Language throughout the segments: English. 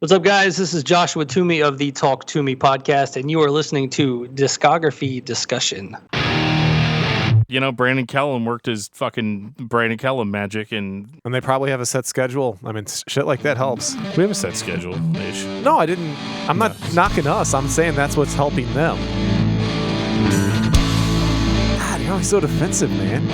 What's up, guys? This is Joshua Toomey of the Talk Toomey Podcast, and you are listening to Discography Discussion. You know, Brandon Kellum worked his fucking Brandon Kellum magic, and they probably have a set schedule. I mean, shit like that helps. We have a set schedule, Ish. No, I didn't. I'm not knocking us. I'm saying that's what's helping them. God, you're always so defensive, man.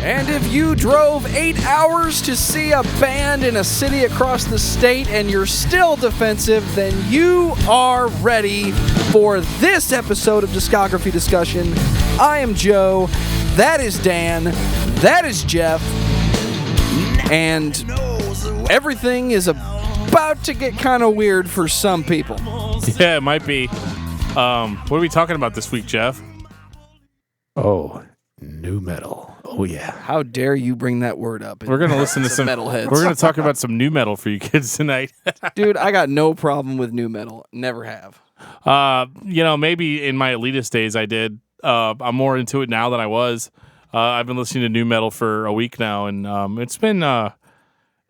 And if you drove 8 hours to see a band in a city across the state and you're still defensive, then you are ready for this episode of Discography Discussion. I am Joe. That is Dan. That is Geoff. And everything is about to get kind of weird for some people. Yeah, it might be. What are we talking about this week, Geoff? Oh, new metal. Oh, yeah. How dare you bring that word up? We're going to listen to some metalheads. We're going to talk about some new metal for you kids tonight. Dude, I got no problem with new metal. Never have. Maybe in my elitist days I did. I'm more into it now than I was. I've been listening to new metal for a week now, and it's been an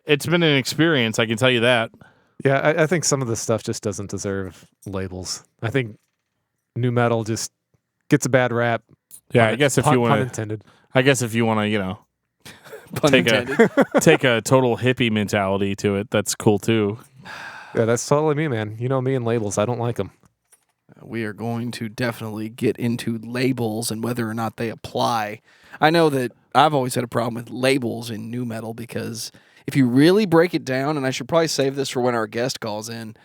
experience, I can tell you that. Yeah, I think some of this stuff just doesn't deserve labels. I think new metal just gets a bad rap. Yeah, I guess if you want pun intended. I guess if you want to, take a total hippie mentality to it, that's cool too. Yeah, that's totally me, man. You know me and labels. I don't like them. We are going to definitely get into labels and whether or not they apply. I know that I've always had a problem with labels in new metal because if you really break it down, and I should probably save this for when our guest calls in,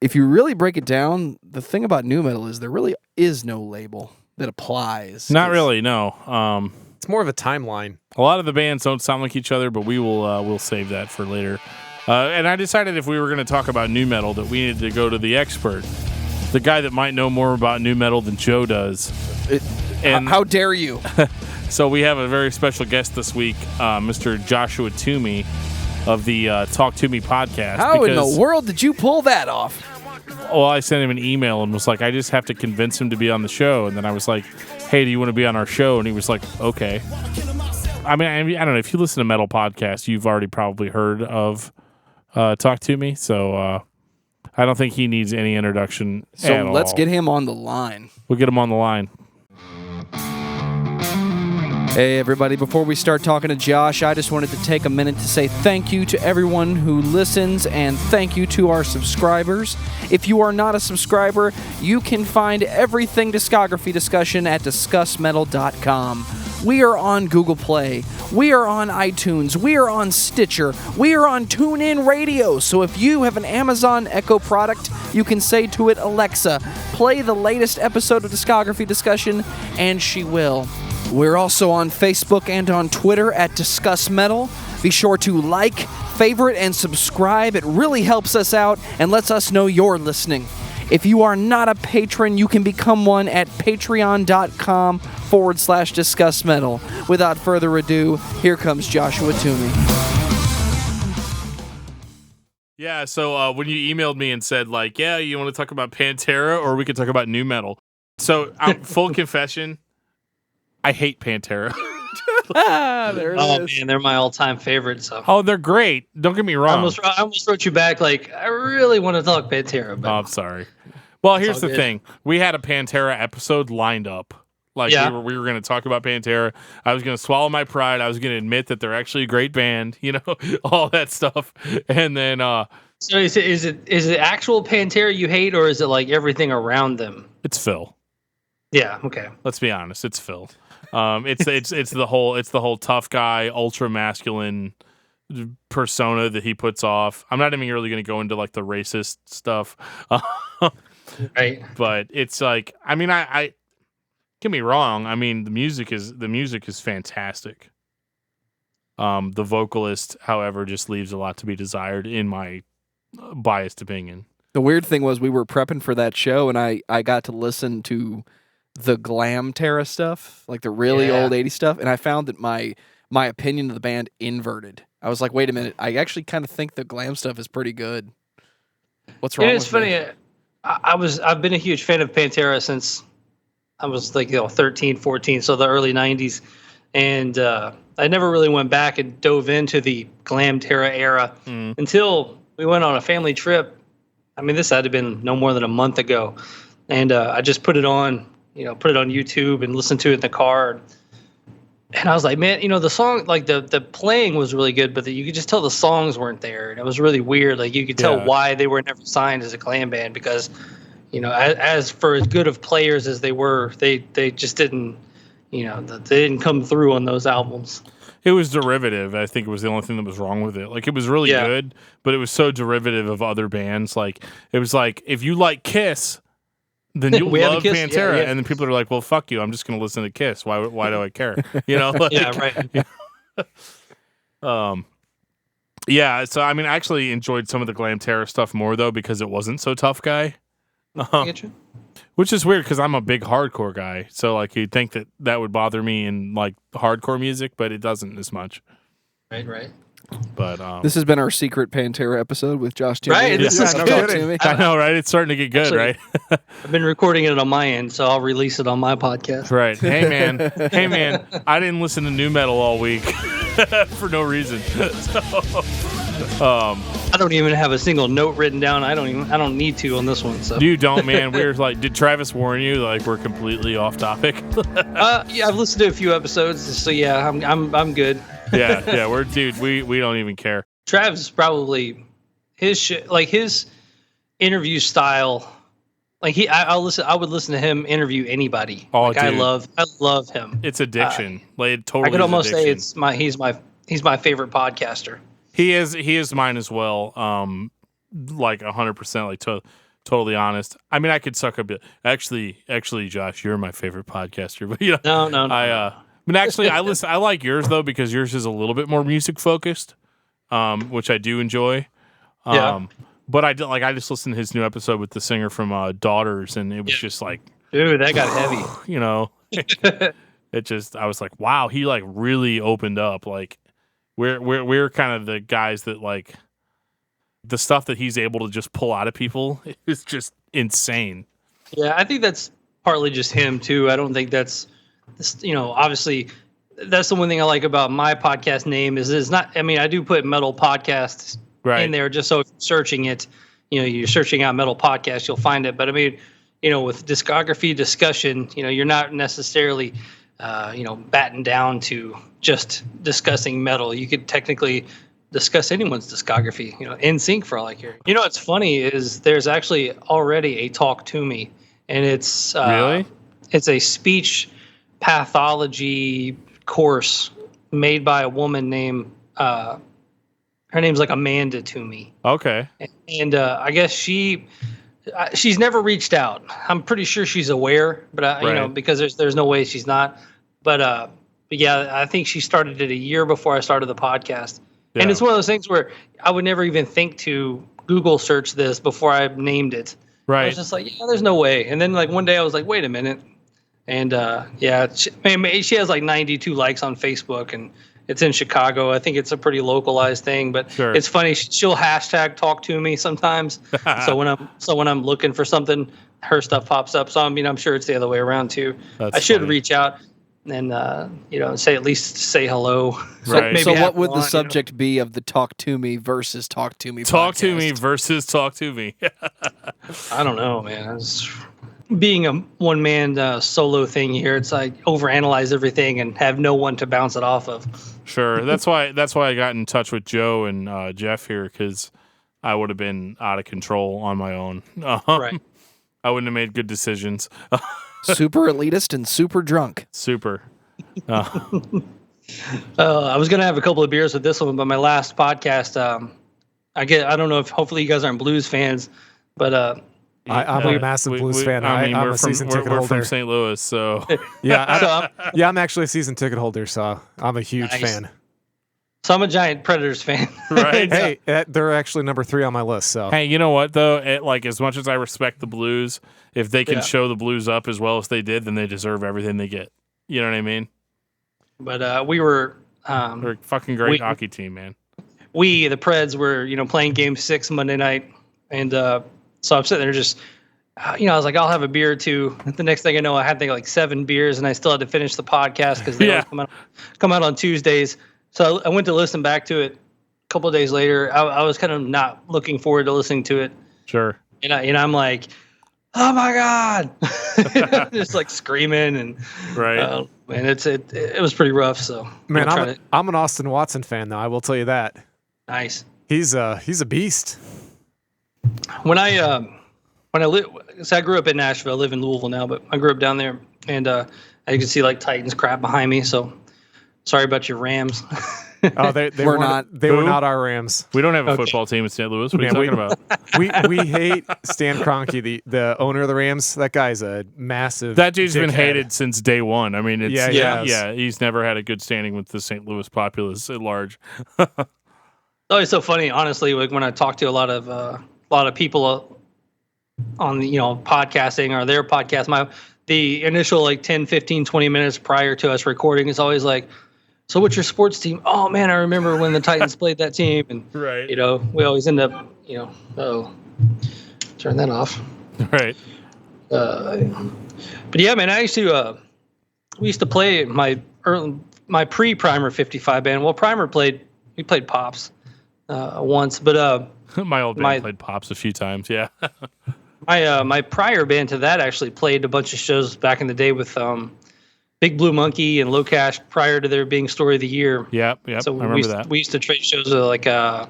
if you really break it down, the thing about new metal is there really is no label that applies. Not really, no. It's more of a timeline. A lot of the bands don't sound like each other, but we'll save that for later. And I decided if we were going to talk about new metal that we needed to go to the expert, the guy that might know more about new metal than Joe does. And how dare you? So we have a very special guest this week, Mr. Joshua Toomey of the Talk Toomey Podcast. How in the world did you pull that off? Well, I sent him an email and was like, I just have to convince him to be on the show. And then I was like, hey, do you want to be on our show? And he was like, okay. I mean, I don't know. If you listen to metal podcasts, you've already probably heard of Talk To Me. So I don't think he needs any introduction at all. Let's get him on the line. We'll get him on the line. Hey, everybody. Before we start talking to Josh, I just wanted to take a minute to say thank you to everyone who listens and thank you to our subscribers. If you are not a subscriber, you can find everything Discography Discussion at discussmetal.com. We are on Google Play. We are on iTunes. We are on Stitcher. We are on TuneIn Radio. So if you have an Amazon Echo product, you can say to it, Alexa, play the latest episode of Discography Discussion, and she will. We're also on Facebook and on Twitter at Discuss Metal. Be sure to like, favorite, and subscribe. It really helps us out and lets us know you're listening. If you are not a patron, you can become one at patreon.com/Discuss Metal. Without further ado, here comes Joshua Toomey. Yeah, so when you emailed me and said, like, yeah, you want to talk about Pantera or we could talk about new metal. So, full confession, I hate Pantera. There it is. Man, they're my all-time favorite. So. Oh, they're great. Don't get me wrong. I almost wrote you back like, I really want to talk Pantera. But I'm sorry. Well, here's the thing. We had a Pantera episode lined up. Like, we were going to talk about Pantera. I was going to swallow my pride. I was going to admit that they're actually a great band, all that stuff. And then... So is it actual Pantera you hate, or is it like everything around them? It's Phil. Yeah, okay. Let's be honest. It's Phil. It's the whole tough guy, ultra masculine persona that he puts off. I'm not even really going to go into like the racist stuff, right? But it's like, I mean, I get me wrong. I mean, the music is fantastic. The vocalist, however, just leaves a lot to be desired, in my biased opinion. The weird thing was we were prepping for that show, and I got to listen to the glam Terra stuff, like the really old 80s stuff, and I found that my opinion of the band inverted. I was like, wait a minute, I actually kind of think the glam stuff is pretty good. What's wrong with it's funny. I've been a huge fan of Pantera since I was like 13, 14, so the early 90s. and I never really went back and dove into the Glamtera era until we went on a family trip. I mean, this had to have been no more than a month ago, and I just put it on YouTube and listened to it in the car. And I was like, man, the song, like the playing was really good, but you could just tell the songs weren't there. And it was really weird. Like you could tell why they were never signed as a glam band because, as for as good of players as they were, they just didn't, they didn't come through on those albums. It was derivative. I think it was the only thing that was wrong with it. Like it was really good, but it was so derivative of other bands. Like it was like, if you like Kiss, then you'll love Pantera, and then people are like, "Well, fuck you! I'm just going to listen to Kiss. Why do I care?" Like, yeah, right. Yeah. So I mean, I actually enjoyed some of the Glamtera stuff more though because it wasn't so tough guy. Which is weird because I'm a big hardcore guy. So like you'd think that would bother me in like hardcore music, but it doesn't as much. Right. But this has been our secret Pantera episode with Josh Toomey. Right, this is good. I know, right? It's starting to get good, right? I've been recording it on my end, so I'll release it on my podcast. Right. Hey man, I didn't listen to new metal all week for no reason. I don't even have a single note written down. I don't need to on this one. So you don't, man. We're like, did Travis warn you? Like we're completely off topic. Yeah, I've listened to a few episodes, so yeah, I'm good. yeah, we don't even care. Travis probably his interview style. Like I would listen to him interview anybody. Oh, like, dude. I love him. It's addiction. Like totally. I could almost say addiction. he's my favorite podcaster. He is mine as well. Like 100%. Like totally honest. I mean, I could suck a bit. Actually, Josh, you're my favorite podcaster. But No. I mean, actually, I like yours though because yours is a little bit more music focused, which I do enjoy. But I just listened to his new episode with the singer from Daughters, and it was just like, dude, that got heavy. It just I was like, wow, he like really opened up. Like we're kind of the guys that like the stuff that he's able to just pull out of people is just insane. Yeah, I think that's partly just him too. I don't think that's. Obviously, that's the one thing I like about my podcast name is not. I mean, I do put metal podcasts in there just so if you're searching it, you're searching out metal podcast, you'll find it. But I mean, with discography discussion, you're not necessarily, batting down to just discussing metal. You could technically discuss anyone's discography, in sync for all I care. What's funny is there's actually already a Talk Toomey, and it's really it's a speech pathology course made by a woman named her name's like Amanda Toomey. Okay. And I guess she's never reached out. I'm pretty sure she's aware, but because there's no way she's not. But yeah, I think she started it a year before I started the podcast. Yeah. And it's one of those things where I would never even think to Google search this before I named it. Right. I was just like, there's no way. And then like one day I was like, wait a minute. And she has like 92 likes on Facebook, and it's in Chicago. I think it's a pretty localized thing, but It's funny. She'll hashtag Talk to Me sometimes. so when I'm looking for something, her stuff pops up. So I'm sure it's the other way around too. I should reach out and at least say hello. Right. So what would the subject be of the Talk to Me versus Talk to Me podcast? Talk to Me versus Talk to Me. I don't know, man. Being a one-man solo thing here, it's like overanalyze everything and have no one to bounce it off of. Sure, that's why I got in touch with Joe and Geoff here because I would have been out of control on my own. Right. I wouldn't have made good decisions. Super elitist and super drunk. Super. I was gonna have a couple of beers with this one, but my last podcast, I don't know if hopefully you guys aren't blues fans, but. I'm a massive blues fan. I'm a season ticket holder. We're from St. Louis, so I'm actually a season ticket holder, so I'm a huge fan. So I'm a giant Predators fan. Right? Hey, they're actually number 3 on my list. So hey, you know what though? As much as I respect the Blues, if they can show the Blues up as well as they did, then they deserve everything they get. You know what I mean? But we were they're a fucking great hockey team, man. We the Preds were playing Game 6 Monday night, and. So I'm sitting there just I was like, I'll have a beer or two. The next thing I know, I had like 7 beers, and I still had to finish the podcast because they always come out on Tuesdays. So I went to listen back to it a couple of days later. I was kind of not looking forward to listening to it. Sure. And I'm like, oh my God, just like screaming and right. Man, it was pretty rough. So man, I'm an Austin Watson fan though. I will tell you that. Nice. He's a beast. When I grew up in Nashville. I live in Louisville now, but I grew up down there, and I can see like Titans crap behind me. So sorry about your Rams. Oh, they were not. They were not our Rams. We don't have a football team in St. Louis. What are you talking about? We hate Stan Kroenke, the owner of the Rams. That guy's a massive. That dude's been hated since day one. I mean, yeah. He's never had a good standing with the St. Louis populace at large. Oh, it's so funny, honestly. Like when I talk to a lot of people on the, podcasting or their podcast, the initial like 10, 15, 20 minutes prior to us recording is always like, so what's your sports team? Oh man, I remember when the Titans played that team, and right. We always end up, turn that off. Right. But yeah, man, we used to play my pre-Primer 55 band. Well, we played Pops once, but my old band played Pops a few times. Yeah. My prior band to that actually played a bunch of shows back in the day with Big Blue Monkey and Low Cash prior to their being Story of the Year. Yep. So I remember that. We used to trade shows like what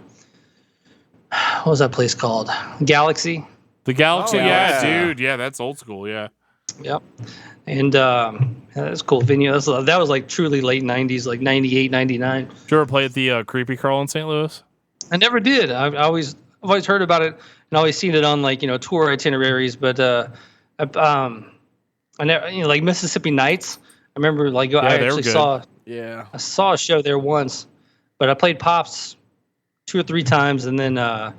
was that place called? Galaxy. The Galaxy, dude. Yeah, that's old school. Yeah. Yep. And that's a cool venue. That was like truly late 90s, like 98, 99. Did you ever play at the Creepy Crawl in St. Louis? I never did. I've always heard about it and always seen it on like, tour itineraries, but I never, like Mississippi Nights. I remember like I saw a show there once, but I played Pops 2 or 3 times, and then the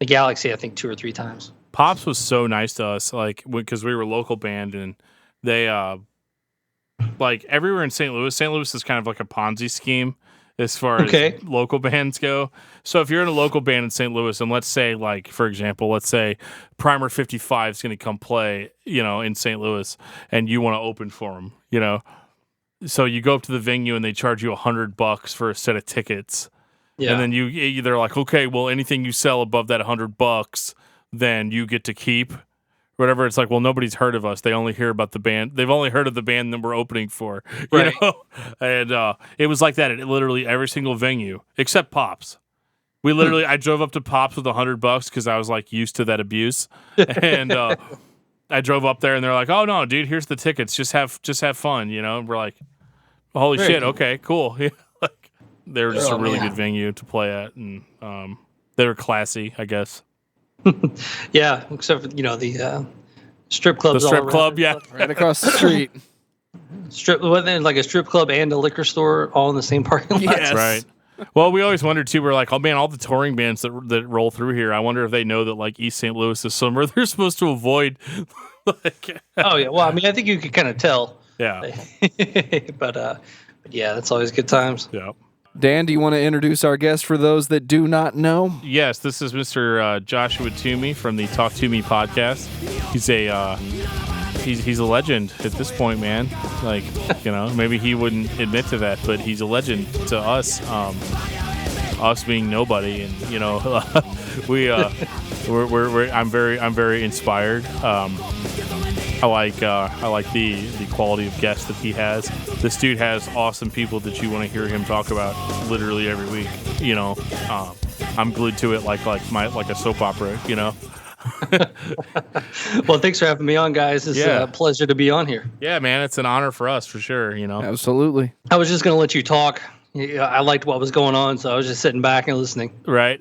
Galaxy I think 2 or 3 times. Pops was so nice to us, like because we were a local band, and they like everywhere in St. Louis. St. Louis is kind of like a Ponzi scheme as far as local bands go. So if you're in a local band in St. Louis, and let's say, like, for example, Primer 55 is going to come play, in St. Louis, and you want to open for them, so you go up to the venue and they charge you $100 for a set of tickets. Yeah. And then they're like, okay, well, anything you sell above that $100, then you get to keep. Whatever. It's like, well, nobody's heard of us. They only hear about the band. They've only heard of the band that we're opening for. Right. And it was like that at literally every single venue except Pops. I drove up to Pops with $100 because I was like used to that abuse. And I drove up there and they're like, oh no, dude, here's the tickets. Just have fun, And we're like, holy shit, okay, cool. Like they were just a really good venue to play at, and they were classy, I guess. Yeah, except for the strip clubs. The strip club, yeah, right across the street. Like a strip club and a liquor store all in the same parking lot. Yes. Right. Well, we always wondered too. We're like, oh man, all the touring bands that roll through here. I wonder if they know that like East St. Louis is somewhere they're supposed to avoid. Oh yeah, well, I mean, I think you could kind of tell. Yeah. but yeah, that's always good times. Yeah. Dan, do you want to introduce our guest for those that do not know? Yes, this is Mr. Joshua Toomey from the Talk Toomey Podcast. He's a legend at this point, man. Like, maybe he wouldn't admit to that, but he's a legend to us. Us being nobody, and I'm very inspired. I like the quality of guests that he has. This dude has awesome people that you want to hear him talk about literally every week. I'm glued to it like a soap opera. Well, thanks for having me on, guys. It's a pleasure to be on here. Yeah, man, it's an honor for us for sure. Absolutely. I was just gonna let you talk. I liked what was going on, so I was just sitting back and listening. Right.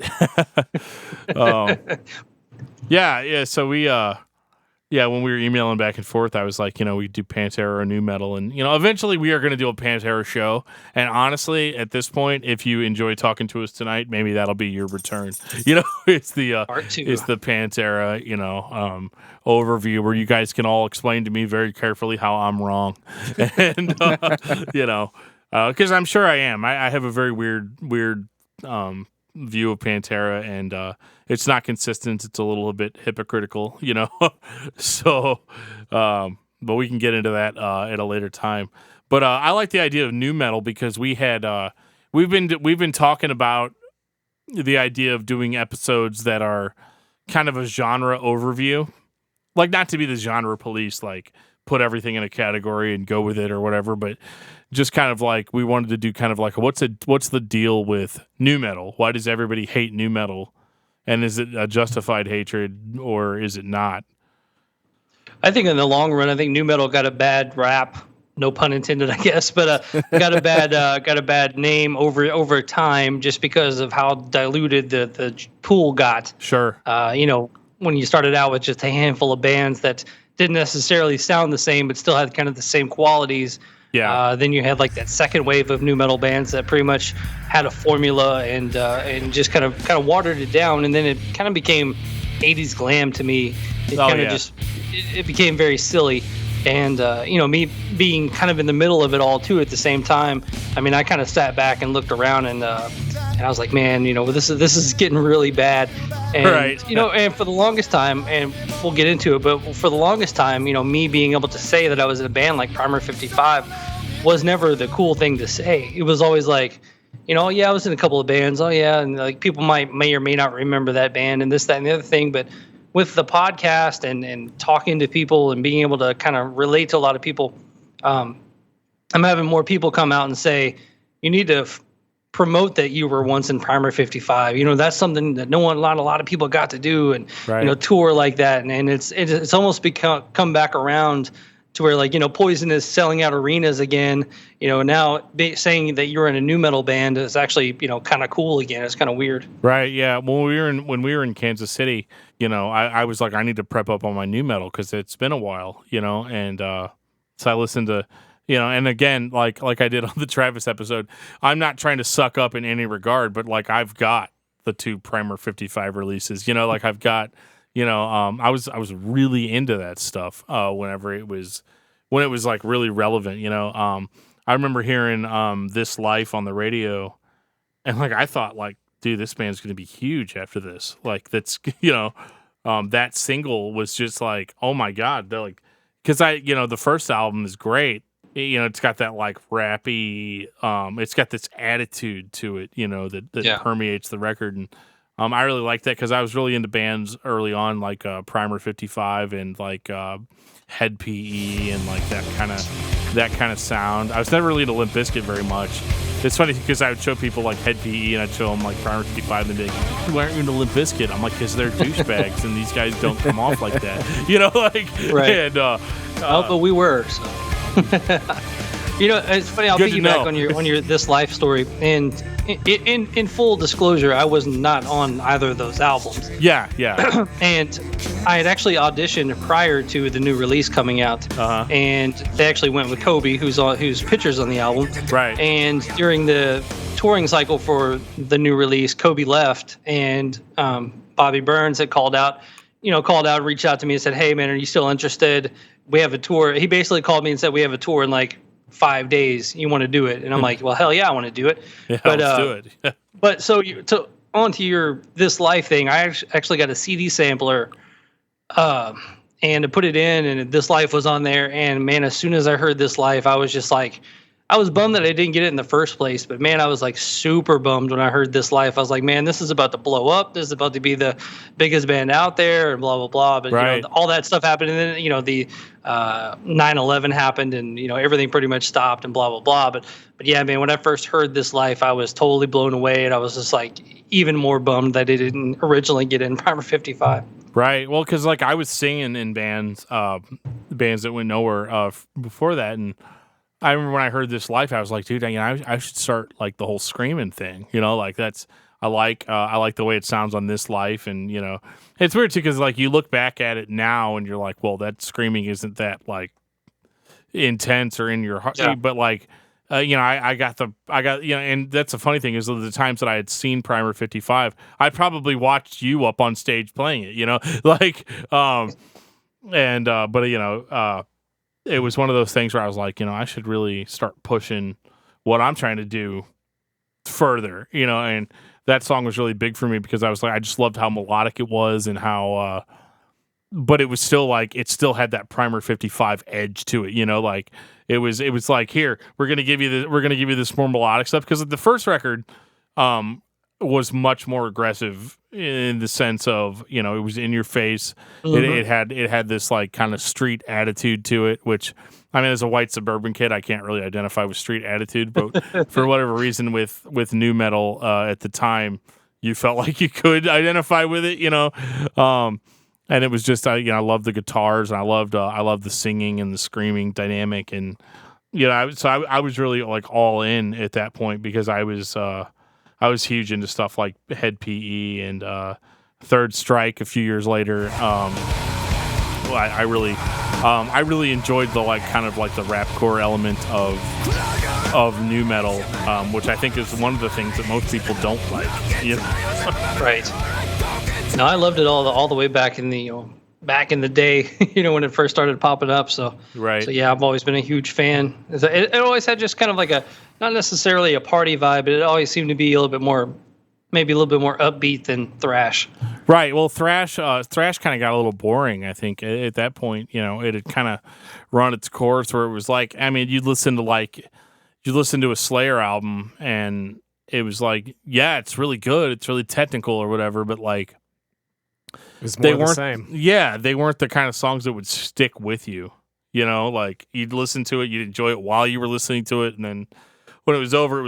Yeah. So we when we were emailing back and forth, I was like, we do Pantera or new metal, and eventually we are going to do a Pantera show. And honestly, at this point, if you enjoy talking to us tonight, maybe that'll be your return. It's the Part 2. It's the Pantera, overview where you guys can all explain to me very carefully how I'm wrong, and because I'm sure I am. I have a very weird view of Pantera, and it's not consistent. It's a little bit hypocritical, So, but we can get into that at a later time. But I like the idea of nu metal because we've been talking about the idea of doing episodes that are kind of a genre overview, like not to be the genre police, like put everything in a category and go with it or whatever, but just kind of like we wanted to do kind of like what's the deal with nu metal? Why does everybody hate nu metal? And is it a justified hatred or is it not? I think in the long run, I think nu metal got a bad rap. No pun intended, I guess, but got a bad name over time just because of how diluted the pool got. Sure. When you started out with just a handful of bands that didn't necessarily sound the same, but still had kind of the same qualities. Yeah. Then you had like that second wave of nu metal bands that pretty much had a formula and just kind of watered it down, and then it kind of became 80s glam to me. It became very silly. And, me being kind of in the middle of it all, too, at the same time, I mean, I kind of sat back and looked around and I was like, man, this is getting really bad. And, right. And for the longest time, and we'll get into it, but for the longest time, me being able to say that I was in a band like Primer 55 was never the cool thing to say. It was always like, I was in a couple of bands. Oh, yeah. And like people may or may not remember that band and this, that, and the other thing. But with the podcast and talking to people and being able to kind of relate to a lot of people, I'm having more people come out and say, you need to promote that you were once in Primer 55. That's something that not a lot of people got to do, and right. Tour like that. And it's almost come back around to where like Poison is selling out arenas again. Now saying that you're in a nu metal band is actually kind of cool again. It's kind of weird. Right. Yeah. When we were in Kansas City, I was like, I need to prep up on my nu metal because it's been a while, and so I listened to, and again, like I did on the Travis episode, I'm not trying to suck up in any regard, but like I've got the 2 Primer 55 releases, like I've got, I was really into that stuff when it was like really relevant, I remember hearing This Life on the radio, and like I thought like, dude, this band's going to be huge after this. Like that's, that single was just like, oh my God. They're like, cause the first album is great. It's got that like rappy, it's got this attitude to it, that permeates the record. And I really liked that because I was really into bands early on, like Primer 55 and like Head PE and like that kind of sound. I was never really into Limp Bizkit very much. It's funny because I would show people like Head PE and I'd show them like Primer 55 and they'd be like, why aren't you into Limp Bizkit? I'm like, because they're douchebags and these guys don't come off like that. Right. And, but we were. So. It's funny. I'll piggyback on your This Life story. And in full disclosure, I was not on either of those albums. Yeah. And I had actually auditioned prior to the new release coming out. Uh-huh. And they actually went with Kobe, whose picture's on the album. Right. And during the touring cycle for the new release, Kobe left, and Bobby Burns had called out, reached out to me and said, "Hey, man, are you still interested? We have a tour." He basically called me and said, "We have a tour in like 5 days. You want to do it?" And I'm like, "Well, hell yeah, I want to do it." Yeah, but, let's do it. But so onto your This Life thing, I actually got a CD sampler, and to put it in, and This Life was on there. And man, as soon as I heard This Life, I was just like, I was bummed that I didn't get it in the first place, but man, I was like super bummed when I heard This Life. I was like, man, this is about to blow up. This is about to be the biggest band out there, and blah, blah, blah. But right. All that stuff happened. And then, the 9/11 happened, and, everything pretty much stopped and blah, blah, blah. But yeah, man, when I first heard This Life, I was totally blown away. And I was just like even more bummed that it didn't originally get in Primer 55. Right. Well, because like I was singing in bands that went nowhere before that. And I remember when I heard This Life, I was like, dude, I should start like the whole screaming thing, like that's, I like the way it sounds on This Life. And, it's weird too, cause like you look back at it now and you're like, well, that screaming isn't that like intense or in your heart, but like, I got, and that's the funny thing is the times that I had seen Primer 55, I probably watched you up on stage playing it, like, it was one of those things where I was like, I should really start pushing what I'm trying to do further, and that song was really big for me because I was like, I just loved how melodic it was and how, but it was still like, it still had that Primer 55 edge to it, like it was like, here, we're going to give you this more melodic stuff. Because the first record, was much more aggressive in the sense of, it was in your face. Mm-hmm. It had this like kind of street attitude to it, which, I mean, as a white suburban kid, I can't really identify with street attitude, but for whatever reason with nu metal at the time, you felt like you could identify with it, and it was just, I loved the guitars, and I loved the singing and the screaming dynamic, and so I was really like all in at that point because I was huge into stuff like Head PE and Third Strike. A few years later, I really enjoyed the like kind of like the rapcore element of nu metal, which I think is one of the things that most people don't like. Right. No, I loved it all the way back in the day, when it first started popping up. So right. So yeah, I've always been a huge fan. It always had just kind of like not necessarily a party vibe, but it always seemed to be maybe a little bit more upbeat than thrash. Right. Well, thrash kind of got a little boring, I think, at that point. It had kind of run its course where it was like, I mean, you'd listen to a Slayer album and it was like, yeah, it's really good, it's really technical or whatever, but like they weren't the same. Yeah, they weren't the kind of songs that would stick with you. Like you'd listen to it, you'd enjoy it while you were listening to it, and then when it was over,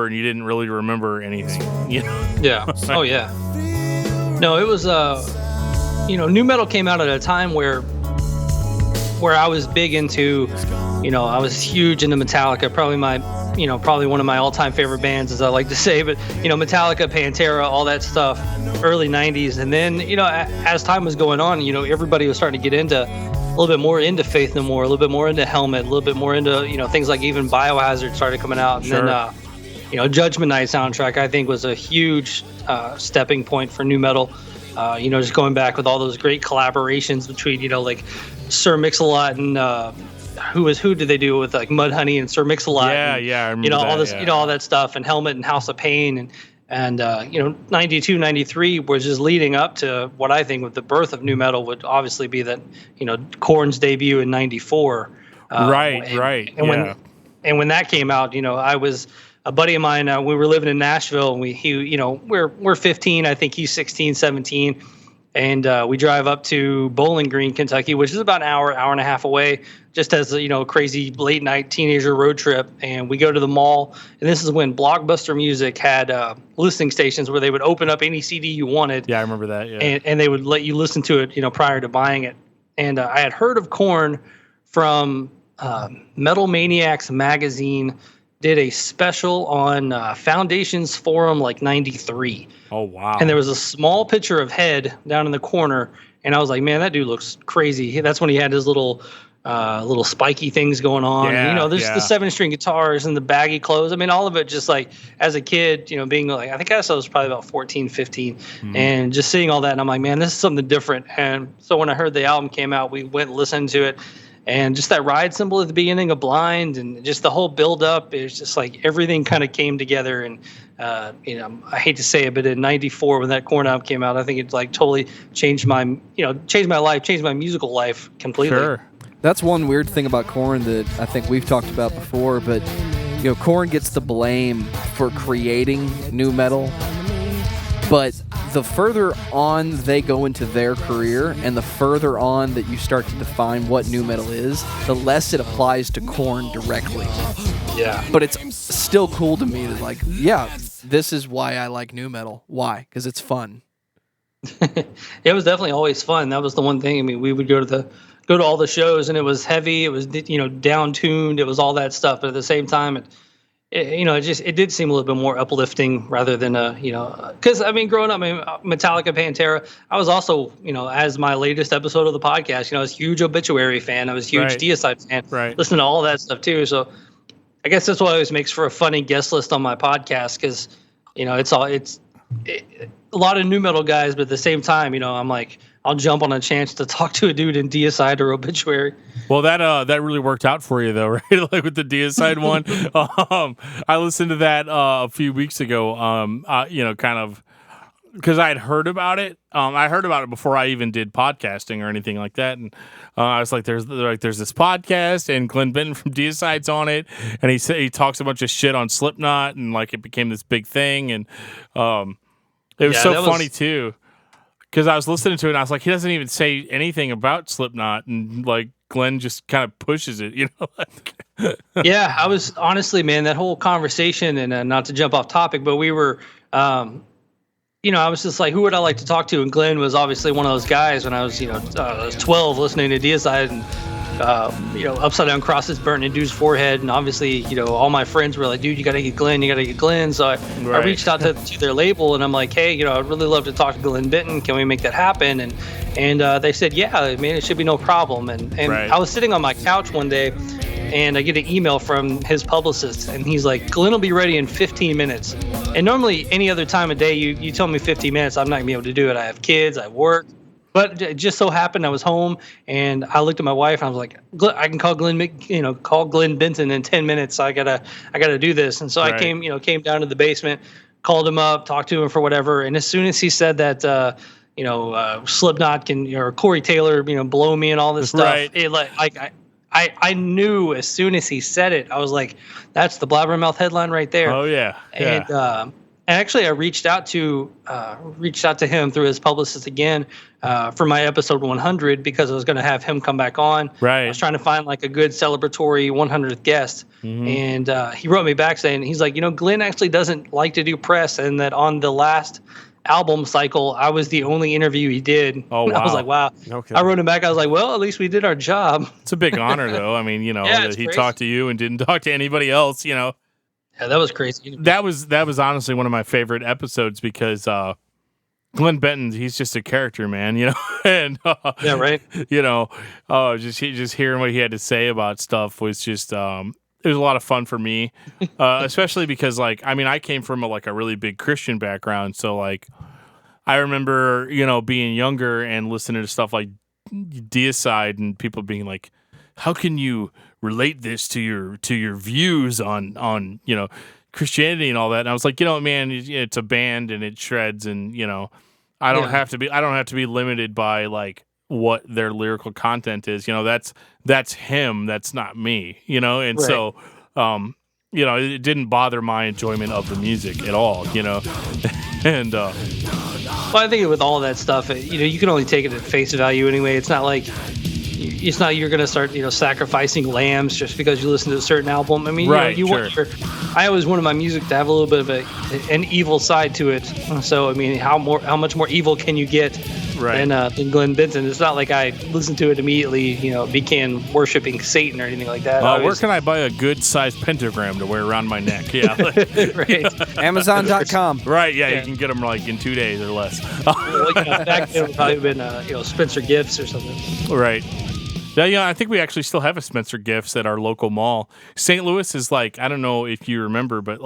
and you didn't really remember anything. Yeah. Oh yeah. No, it was nu metal came out at a time where I was big into, I was huge into Metallica, probably one of my all-time favorite bands, as I like to say, but Metallica, Pantera, all that stuff, early 90s. And then, as time was going on, everybody was starting to get into a little bit more into Faith No More, a little bit more into Helmet, a little bit more into, things like even Biohazard started coming out. And sure. Then, Judgment Night soundtrack, I think, was a huge stepping point for nu metal. Just going back with all those great collaborations between, like Sir Mix-a-Lot and who did they do it with, like Mudhoney and Sir Mix-a-Lot? Yeah, and, I remember all this, yeah. All that stuff, and Helmet and House of Pain, and 92, 93 was just leading up to what I think with the birth of nu metal would obviously be that, Korn's debut in 94. Right. And when that came out, I was a buddy of mine, we were living in Nashville, and we're 15, I think he's 16, 17. And we drive up to Bowling Green, Kentucky, which is about an hour and a half away, just as a crazy late night teenager road trip. And we go to the mall, and this is when Blockbuster Music had listening stations where they would open up any CD you wanted. Yeah, I remember that. Yeah, and they would let you listen to it, prior to buying it. And I had heard of Korn from Metal Maniacs magazine. Did a special on Foundations Forum like 93. Oh, wow. And there was a small picture of Head down in the corner, and I was like, man, that dude looks crazy. That's when he had his little spiky things going on. Yeah, and, there's the 7-string guitars and the baggy clothes. I mean, all of it just like as a kid, being like, I think I was probably about 14, 15, and just seeing all that. And I'm like, man, this is something different. And so when I heard the album came out, we went and listened to it. And just that ride cymbal at the beginning of Blind and just the whole build up, is just like everything kind of came together. And, I hate to say it, but in 94, when that Korn album came out, I think it like totally changed my life, changed my musical life completely. Sure. That's one weird thing about Korn that I think we've talked about before, but, Korn gets the blame for creating nu metal. But the further on they go into their career and the further on that you start to define what nu metal is, the less it applies to Korn directly. Yeah. But it's still cool to me that, like, yeah, this is why I like nu metal. Why? Because it's fun. It was definitely always fun. That was the one thing. I mean, we would go to all the shows, and it was heavy. It was, down-tuned. It was all that stuff. But at the same time, it did seem a little bit more uplifting rather than because growing up, Metallica, Pantera, I was also, as my latest episode of the podcast, I was a huge Obituary fan. I was a huge right. Deicide fan. Right. Listening to all that stuff too. So I guess that's what always makes for a funny guest list on my podcast because, a lot of new metal guys, but at the same time, I'm like, I'll jump on a chance to talk to a dude in Deicide or Obituary. Well, that really worked out for you, though, right? Like with the Deicide one. I listened to that a few weeks ago. Kind of because I had heard about it. I heard about it before I even did podcasting or anything like that, and I was like, "There's this podcast, and Glenn Benton from Deicide's on it, and he talks a bunch of shit on Slipknot, and like it became this big thing, and it was so funny too." Because I was listening to it, and I was like, he doesn't even say anything about Slipknot, and like Glenn just kind of pushes it, Yeah, I was honestly, man, that whole conversation, and not to jump off topic, but we were, I was just like, who would I like to talk to? And Glenn was obviously one of those guys when I was, I was 12 listening to Deicide, and Upside Down Crosses burnt in dude's forehead, and obviously, all my friends were like, dude, you gotta get Glenn. So I reached out to their label, and I'm like, hey, I'd really love to talk to Glenn Benton. Can we make that happen? And they said, yeah, man, it should be no problem. And I was sitting on my couch one day, and I get an email from his publicist, and he's like, Glenn will be ready in 15 minutes. And normally any other time of day, you tell me 15 minutes, I'm not gonna be able to do it. I have kids, I work. But it just so happened I was home, and I looked at my wife, and I was like, I can call Glenn Benton in 10 minutes. So I gotta do this. And so I came down to the basement, called him up, talked to him for whatever. And as soon as he said that, Slipknot or Corey Taylor, blow me and all this stuff, I knew as soon as he said it, I was like, that's the Blabbermouth headline right there. Oh yeah. And actually, I reached out to him through his publicist again for my episode 100 because I was going to have him come back on. Right. I was trying to find like a good celebratory 100th guest, and he wrote me back saying, he's like, Glenn actually doesn't like to do press, and that on the last album cycle, I was the only interview he did. Oh, wow. I was like, wow. Okay. I wrote him back. I was like, well, at least we did our job. It's a big honor, though. I mean, that he talked to you and didn't talk to anybody else. Yeah, that was crazy. That was honestly one of my favorite episodes because Glenn Benton, he's just a character, man, and yeah, right. Just hearing what he had to say about stuff was just it was a lot of fun for me, especially because I came from a really big Christian background, so I remember being younger and listening to stuff like Deicide and people being like, how can you relate this to your views on Christianity and all that? And I was like, man, it's a band and it shreds, and I don't have to be limited by what their lyrical content is. That's him, that's not me. And so it didn't bother my enjoyment of the music at all. And well, I think with all that stuff, you can only take it at face value anyway. It's not like you're going to start, sacrificing lambs just because you listen to a certain album. I mean, I always wanted my music to have a little bit of an evil side to it. So, I mean, how much more evil can you get than Glenn Benton? It's not like I listened to it immediately, began worshiping Satan or anything like that. Where can I buy a good sized pentagram to wear around my neck? Yeah. Right. Amazon.com. Right. Yeah, you can get them in 2 days or less. Back then it would probably been, Spencer Gifts or something. Right. Yeah, I think we actually still have a Spencer Gifts at our local mall. St. Louis is I don't know if you remember, but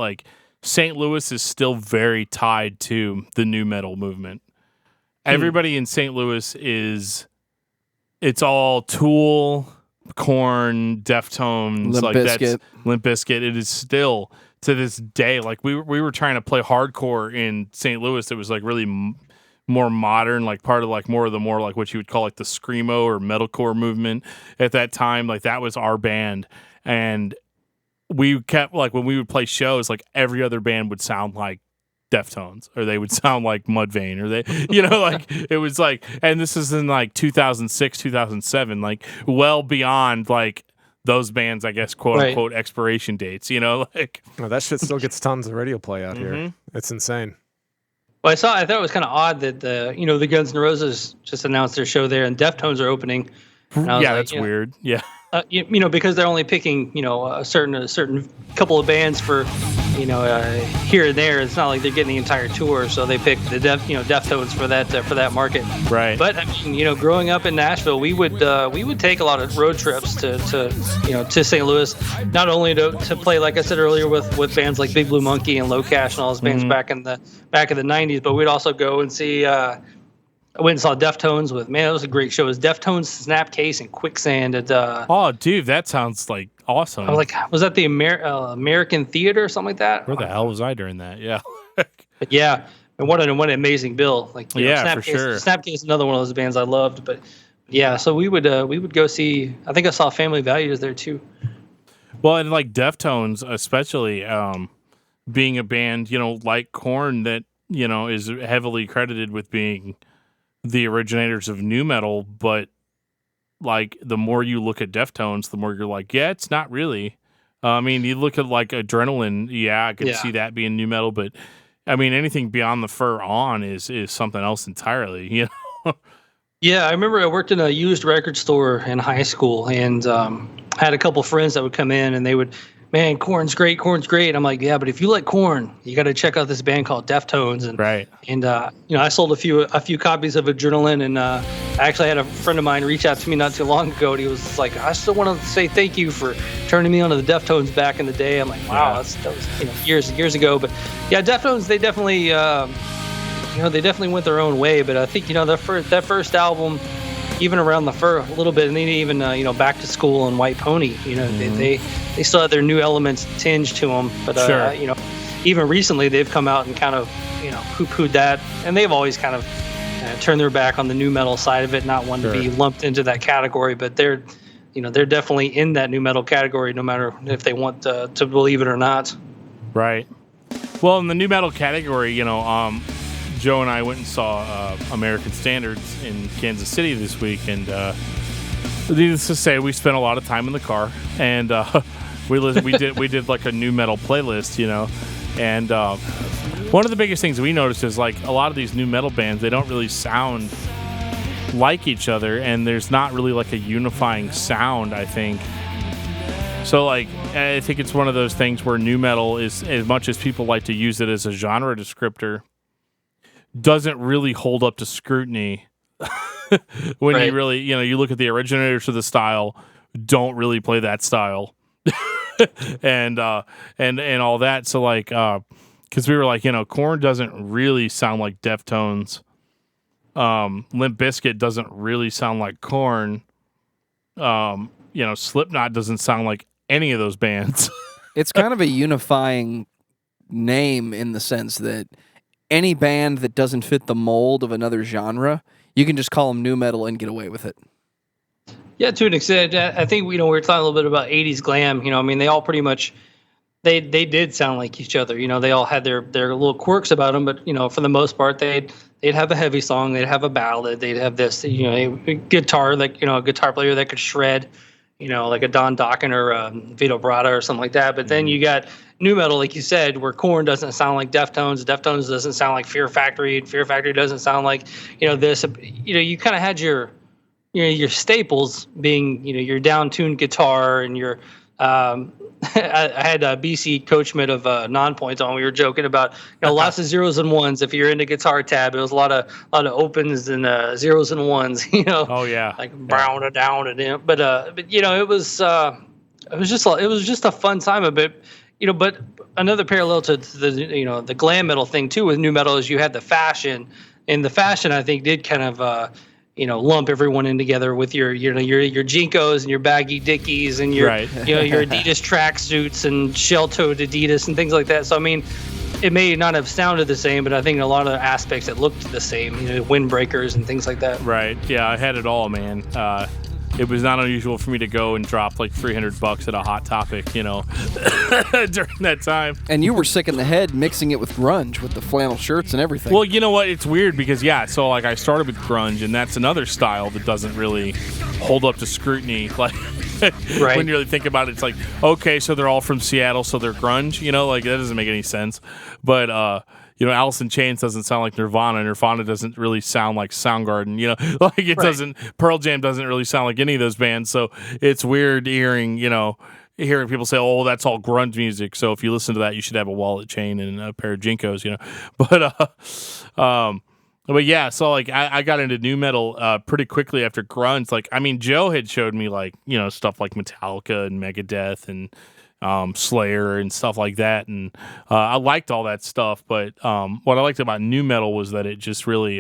St. Louis is still very tied to the nu metal movement. Everybody in St. Louis it's all Tool, Korn, Deftones, Limp Bizkit. That's Limp Bizkit. It is still to this day. We were trying to play hardcore in St. Louis. It was really more modern, part of more what you would call the screamo or metalcore movement at that time. That was our band, and we kept when we would play shows, every other band would sound like Deftones, or they would sound like Mudvayne, or they, it was and this is in 2006, 2007, well beyond those bands, I guess, quote unquote expiration dates, Well, that shit still gets tons of radio play out here. It's insane. Well, I thought it was kind of odd that the Guns N' Roses just announced their show there, and Deftones are opening. Yeah, that's weird. Yeah, because they're only picking a certain couple of bands for here and there. It's not like they're getting the entire tour, so they picked the Deftones for that market. Right. But I mean, growing up in Nashville, we would take a lot of road trips to St. Louis, not only to play, like I said earlier, with bands like Big Blue Monkey and Low Cash and all those bands back in the 90s, but we'd also go and see. I went and saw Deftones with, man, it was a great show. It was Deftones, Snapcase, and Quicksand at. Oh, dude, that sounds like awesome. I was like, was that the American Theater or something like that? Where the hell was I during that? Yeah. But yeah, and what an amazing bill. Like, Snapcase, for sure. Snapcase is another one of those bands I loved. But yeah, so we would go see. I think I saw Family Values there too. Well, and like Deftones, especially being a band, like Korn, that is heavily credited with being the originators of nu metal, but like the more you look at Deftones, the more you're like, yeah, it's not really. I mean, you look at like Adrenaline, yeah, I could see that being nu metal, but I mean, anything beyond the fur on is something else entirely, Yeah, I remember I worked in a used record store in high school, and had a couple friends that would come in, and they would, man, Korn's great. I'm like, yeah, but if you like Korn, you got to check out this band called Deftones. And right. And I sold a few copies of Adrenaline, and I actually had a friend of mine reach out to me not too long ago, and he was like, I still want to say thank you for turning me on to the Deftones back in the day. I'm like, wow, that was years ago. But yeah, Deftones, they definitely they definitely went their own way. But I think that first album, even around the fur a little bit, and then even Back to School and White Pony, they still had their New Elements tinge to them, but sure. Even recently they've come out and kind of poo-pooed that, and they've always kind of turned their back on the nu metal side of it, not one to be lumped into that category, but they're definitely in that nu metal category, no matter if they want to believe it or not. Right. Well, in the nu metal category, Joe and I went and saw American Standards in Kansas City this week, and needless to say, we spent a lot of time in the car, and we did like a nu metal playlist, and one of the biggest things we noticed is like a lot of these nu metal bands, they don't really sound like each other, and there's not really like a unifying sound, I think. So like I think it's one of those things where nu metal is, as much as people like to use it as a genre descriptor, doesn't really hold up to scrutiny when you really, you look at the originators of the style, don't really play that style, and all that. So like, because we were like, Korn doesn't really sound like Deftones. Limp Bizkit doesn't really sound like Korn. Slipknot doesn't sound like any of those bands. It's kind of a unifying name in the sense that any band that doesn't fit the mold of another genre, you can just call them nu metal and get away with it. Yeah, to an extent. I think we were talking a little bit about 80s glam. I mean, they all pretty much they did sound like each other. They all had their little quirks about them, but for the most part, they'd have a heavy song, they'd have a ballad, they'd have this a guitar, like a guitar player that could shred, like a Don Dokken or Vito Bratta or something like that. But then you got nu metal, like you said, where Korn doesn't sound like Deftones doesn't sound like Fear Factory, and Fear Factory doesn't sound like this. You kind of had your staples being your down-tuned guitar and your I had BC Coachman of Nonpoint on. We were joking about lots of zeros and ones. If you're into Guitar Tab, it was a lot of opens and zeros and ones. Oh yeah, like brown and down and in. But it was just a fun time a bit. But another parallel to the the glam metal thing too with nu metal is you had the fashion, and the fashion I think did kind of lump everyone in together with your Jinkos and your baggy Dickies and your your Adidas tracksuits and shell-toed Adidas and things like that. So I mean, it may not have sounded the same, but I think in a lot of aspects it looked the same. Windbreakers and things like that. Right. Yeah, I had it all, man. It was not unusual for me to go and drop like $300 at a Hot Topic, during that time. And you were sick in the head mixing it with grunge with the flannel shirts and everything. Well, you know what? It's weird because, so like I started with grunge, and that's another style that doesn't really hold up to scrutiny. Like when you really think about it, it's like, okay, so they're all from Seattle, so they're grunge, like that doesn't make any sense. But, Alice in Chains doesn't sound like Nirvana. Nirvana doesn't really sound like Soundgarden. Like it doesn't. Pearl Jam doesn't really sound like any of those bands. So it's weird hearing, hearing people say, "Oh, that's all grunge music." So if you listen to that, you should have a wallet chain and a pair of Jinkos, you know. But yeah, so like I got into nu metal pretty quickly after grunge. Like, I mean, Joe had showed me like, you know, stuff like Metallica and Megadeth and Slayer and stuff like that, and I liked all that stuff. But what I liked about nu metal was that it just really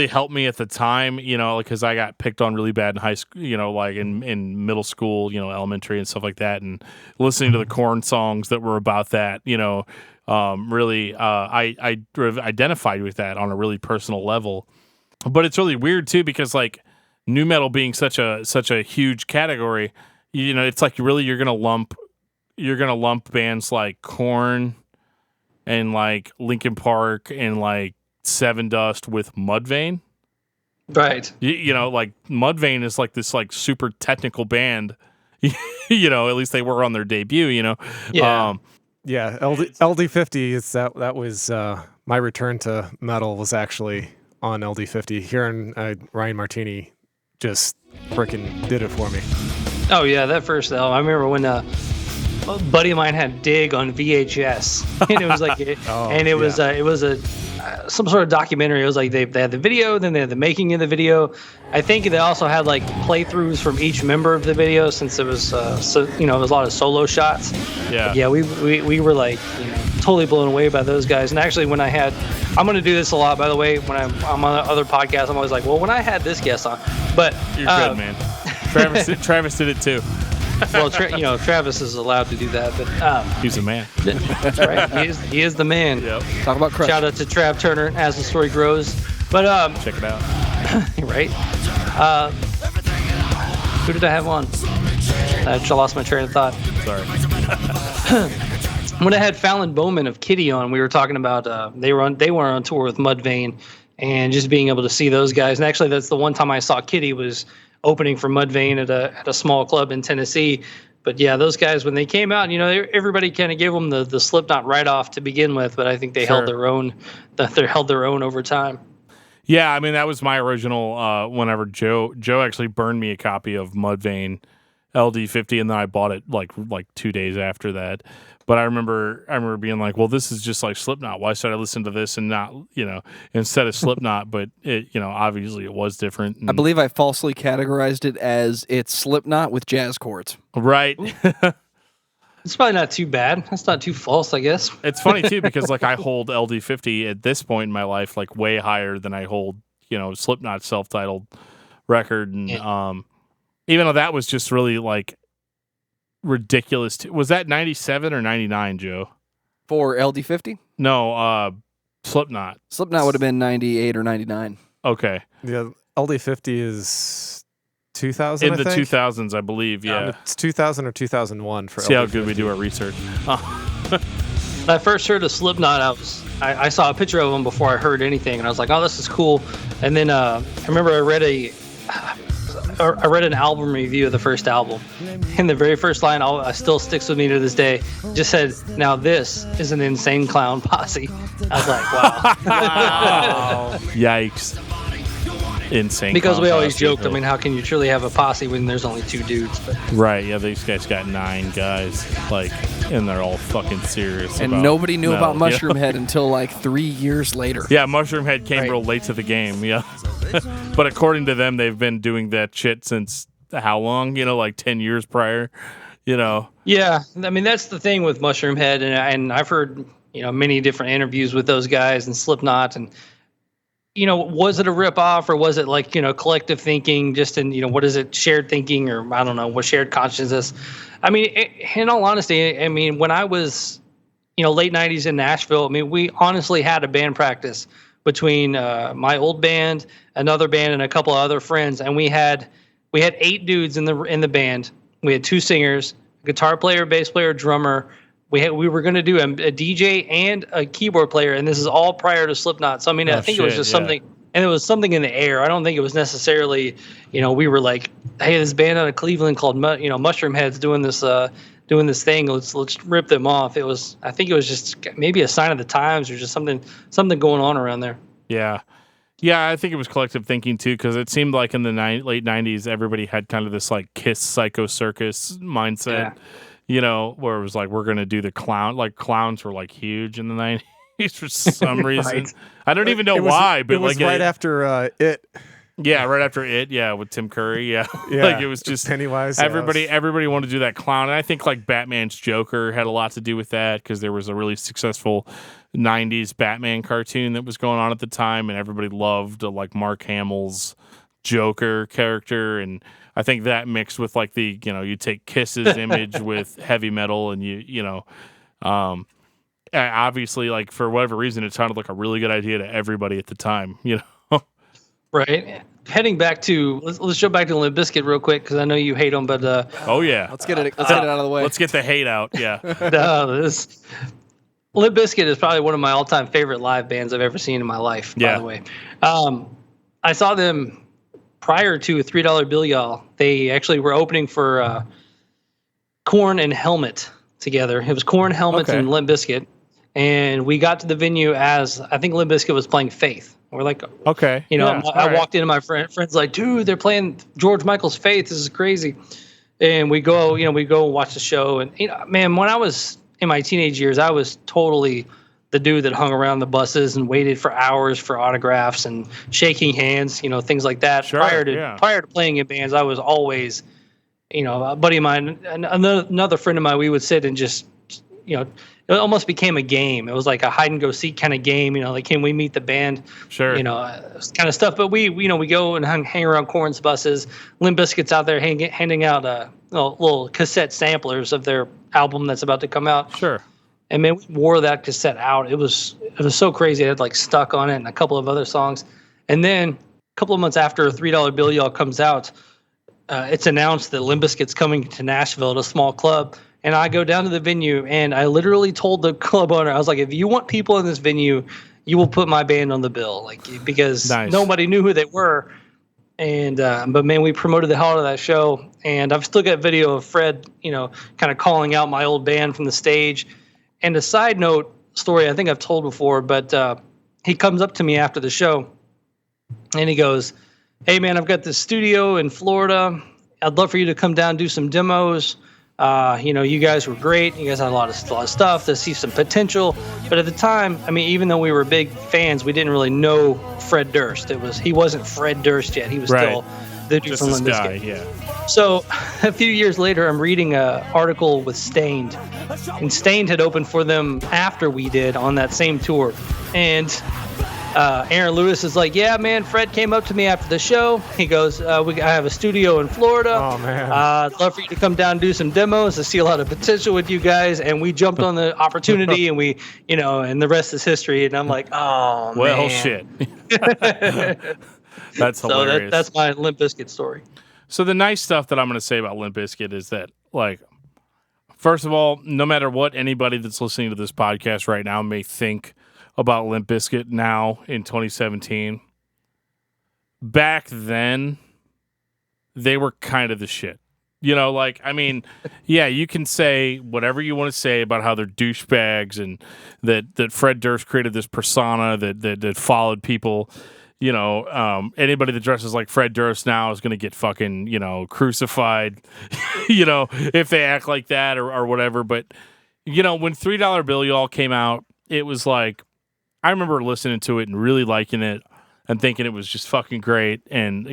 helped me at the time, you know, because I got picked on really bad in high school, you know, like in middle school, you know, elementary and stuff like that, and listening to the Korn songs that were about that, you know, really, I identified with that on a really personal level. But it's really weird too, because like nu metal being such a huge category, you know, it's like really you're gonna lump bands like Korn and like Linkin Park and like Seven Dust with Mudvayne, right? You know, like Mudvayne is like this like super technical band. You know, at least they were on their debut. You know, yeah. LD50 is that was my return to metal was actually on LD50. Hearing Ryan Martini just freaking did it for me. Oh yeah, that first album. I remember when a buddy of mine had Dig on VHS, and it was like, it was some sort of documentary. It was like they had the video, then they had the making of the video. I think they also had like playthroughs from each member of the video, since it was it was a lot of solo shots. Yeah, but yeah, we were like, you know, totally blown away by those guys. And actually, when I'm going to do this a lot, by the way, when I'm on other podcasts, I'm always like, well, when I had this guest on, but you're good, man. Travis did it too. Well, Travis is allowed to do that, but he's a man. That's right. He is the man. Yep. Talk about Crush. Shout out to Trav Turner as the story grows. But check it out. Right. Who did I have on? I just lost my train of thought. Sorry. When I had Fallon Bowman of Kitty on, we were talking about they were on tour with Mudvayne, and just being able to see those guys. And actually, that's the one time I saw Kitty was opening for Mudvayne at a small club in Tennessee. But yeah, those guys, when they came out, you know, everybody kind of gave them the Slipknot write-off to begin with, but I think they held their own. They held their own over time. Yeah, I mean, that was my original. Whenever Joe actually burned me a copy of Mudvayne LD50, and then I bought it like 2 days after that. But I remember being like, well, this is just like Slipknot. Why should I listen to this and not, you know, instead of Slipknot? But it, you know, obviously it was different. And, I believe I falsely categorized it as it's Slipknot with jazz chords. Right. It's probably not too bad. That's not too false, I guess. It's funny too, because like I hold LD50 at this point in my life like way higher than I hold, you know, Slipknot's self-titled record, and even though that was just really like ridiculous. Was that 97 or 99, Joe? For LD50? No, Slipknot. Slipknot would have been 98 or 99. Okay. Yeah, LD50 is 2000. In the 2000s, I believe. Yeah, it's 2000 or 2001 for. See LD50. how good we do our research. When I first heard of Slipknot, I saw a picture of them before I heard anything, and I was like, oh, this is cool. And then I remember I read an album review of the first album, and the very first line still sticks with me to this day. Just said, "Now this is an insane clown posse." I was like, "Wow!" Wow. Yikes! Insane. Because we always joked. I mean, how can you truly have a posse when there's only two dudes? But. Right? Yeah, these guys got 9 guys, like, and they're all fucking serious. And nobody knew about Mushroom Head until like 3 years later. Yeah, Mushroom Head came real late to the game. Yeah. But according to them, they've been doing that shit since how long? You know, like 10 years prior, you know? Yeah. I mean, that's the thing with Mushroom Head. And I've heard, you know, many different interviews with those guys and Slipknot. And, you know, was it a ripoff or was it like, you know, collective thinking just in, you know, what is it? Shared thinking, or I don't know, what shared consciousness? I mean, in all honesty, I mean, when I was, you know, late 90s in Nashville, I mean, we honestly had a band practice between my old band, another band, and a couple of other friends, and we had 8 dudes in the band. We had 2 singers, a guitar player, bass player, drummer. We were going to do a DJ and a keyboard player, and this is all prior to Slipknot. So I mean, I think it was just something, and it was something in the air. I don't think it was necessarily, you know, we were like, hey, this band out of Cleveland called Mushroom Head's doing this thing. Let's rip them off. I think it was just maybe a sign of the times, or just something going on around there. Yeah. Yeah, I think it was collective thinking too, because it seemed like in the late 90s, everybody had kind of this like Kiss Psycho Circus mindset, where it was like, we're going to do the clown. Like clowns were like huge in the 90s for some reason. Right. I don't even know why, but it was right after It. Yeah, right after It, with Tim Curry, like it was just Pennywise. Everybody wanted to do that clown, and I think like Batman's Joker had a lot to do with that because there was a really successful '90s Batman cartoon that was going on at the time, and everybody loved like Mark Hamill's Joker character, and I think that mixed with like the you take Kiss's image with heavy metal, and obviously like for whatever reason it sounded like a really good idea to everybody at the time, Right. Heading back to let's jump back to Limp Bizkit real quick because I know you hate them, but oh yeah, let's get it out of the way. Let's get the hate out. Yeah. Limp Bizkit is probably one of my all-time favorite live bands I've ever seen in my life. By the way, I saw them prior to $3 Bill Y'all. They actually were opening for Korn and Helmet together. It was Korn, Helmet, and Limp Bizkit, and we got to the venue as I think Limp Bizkit was playing Faith. We're like, okay, I walked into my friend's like, dude, they're playing George Michael's Faith. This is crazy. And we go and watch the show. And man, when I was in my teenage years, I was totally the dude that hung around the buses and waited for hours for autographs and shaking hands, things like that. Sure, prior to playing in bands, I was always, a buddy of mine, another friend of mine, we would sit and just, it almost became a game. It was like a hide and go seek kind of game, like, can we meet the band? Sure. Kind of stuff. But we go and hang around Korn's buses. Limp Bizkit's out there handing out little cassette samplers of their album that's about to come out. Sure. And man, we wore that cassette out. It was so crazy. It had like Stuck on it and a couple of other songs. And then a couple of months after $3 Bill Y'all comes out, it's announced that Limp Bizkit's coming to Nashville at a small club. And I go down to the venue, and I literally told the club owner, I was like, if you want people in this venue, you will put my band on the bill, because nobody knew who they were. And but man, we promoted the hell out of that show, and I've still got video of Fred, kind of calling out my old band from the stage. And a side note story I think I've told before, but he comes up to me after the show, and he goes, "Hey man, I've got this studio in Florida. I'd love for you to come down and do some demos. You guys were great. You guys had a lot of stuff to see some potential. But at the time, even though we were big fans, we didn't really know Fred Durst. He wasn't Fred Durst yet. He was still the dude from Limp Bizkit. Yeah. So a few years later, I'm reading an article with Stained, and Stained had opened for them after we did on that same tour, and Aaron Lewis is like, yeah, man, Fred came up to me after the show. He goes, I have a studio in Florida. Oh, man. I'd love for you to come down and do some demos. I see a lot of potential with you guys. And we jumped on the opportunity, and we, and the rest is history. And I'm like, oh, man. Well, shit. That's hilarious. So that's my Limp Bizkit story. So the nice stuff that I'm going to say about Limp Bizkit is that, like, first of all, no matter what anybody that's listening to this podcast right now may think about Limp Bizkit now in 2017, back then, they were kind of the shit. You can say whatever you want to say about how they're douchebags and that Fred Durst created this persona that followed people. Anybody that dresses like Fred Durst now is going to get fucking, crucified, if they act like that or whatever. But, when $3 Bill Y'all came out, it was like, I remember listening to it and really liking it and thinking it was just fucking great. And,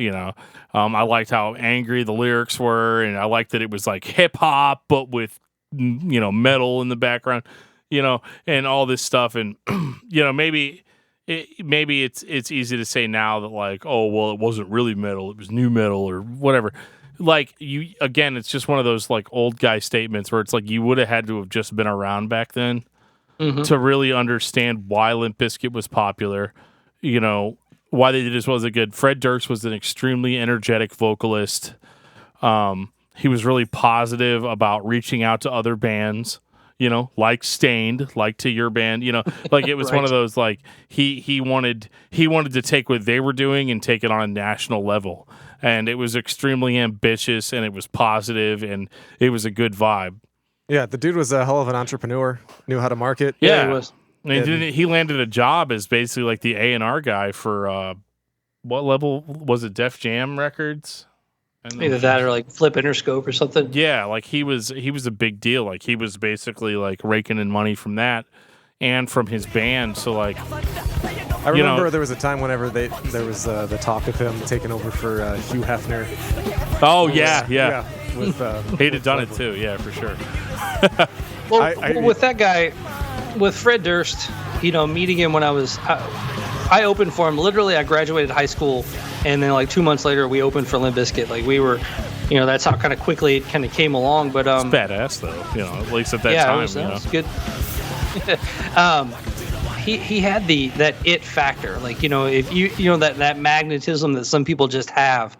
I liked how angry the lyrics were, and I liked that it was like hip hop, but with, metal in the background, and all this stuff. And, maybe it's easy to say now that like, oh, well, it wasn't really metal. It was new metal or whatever. Like it's just one of those like old guy statements where it's like, you would have had to have just been around back then. Mm-hmm. To really understand why Limp Bizkit was popular, why they did as well as they could. Fred Durst was an extremely energetic vocalist. He was really positive about reaching out to other bands, like Stained, like to your band, like it was one of those, like he wanted to take what they were doing and take it on a national level. And it was extremely ambitious, and it was positive, and it was a good vibe. Yeah, the dude was a hell of an entrepreneur, knew how to market. Yeah, he was. He landed a job as basically like the A&R guy for what level was it? Def Jam Records? Either that or like Flip Interscope or something. Yeah, like he was a big deal. Like he was basically like raking in money from that and from his band. So like, I remember there was a time whenever there was the talk of him taking over for Hugh Hefner. Oh yeah. He'd have done it too. Yeah, for sure. Well, with that guy, with Fred Durst, meeting him when I opened for him. Literally, I graduated high school, and then like 2 months later, we opened for Limp Bizkit. Like we were, that's how kind of quickly it kind of came along. But it's badass though, at least at that time. Yeah, it was good. He had that it factor, like if you that magnetism that some people just have,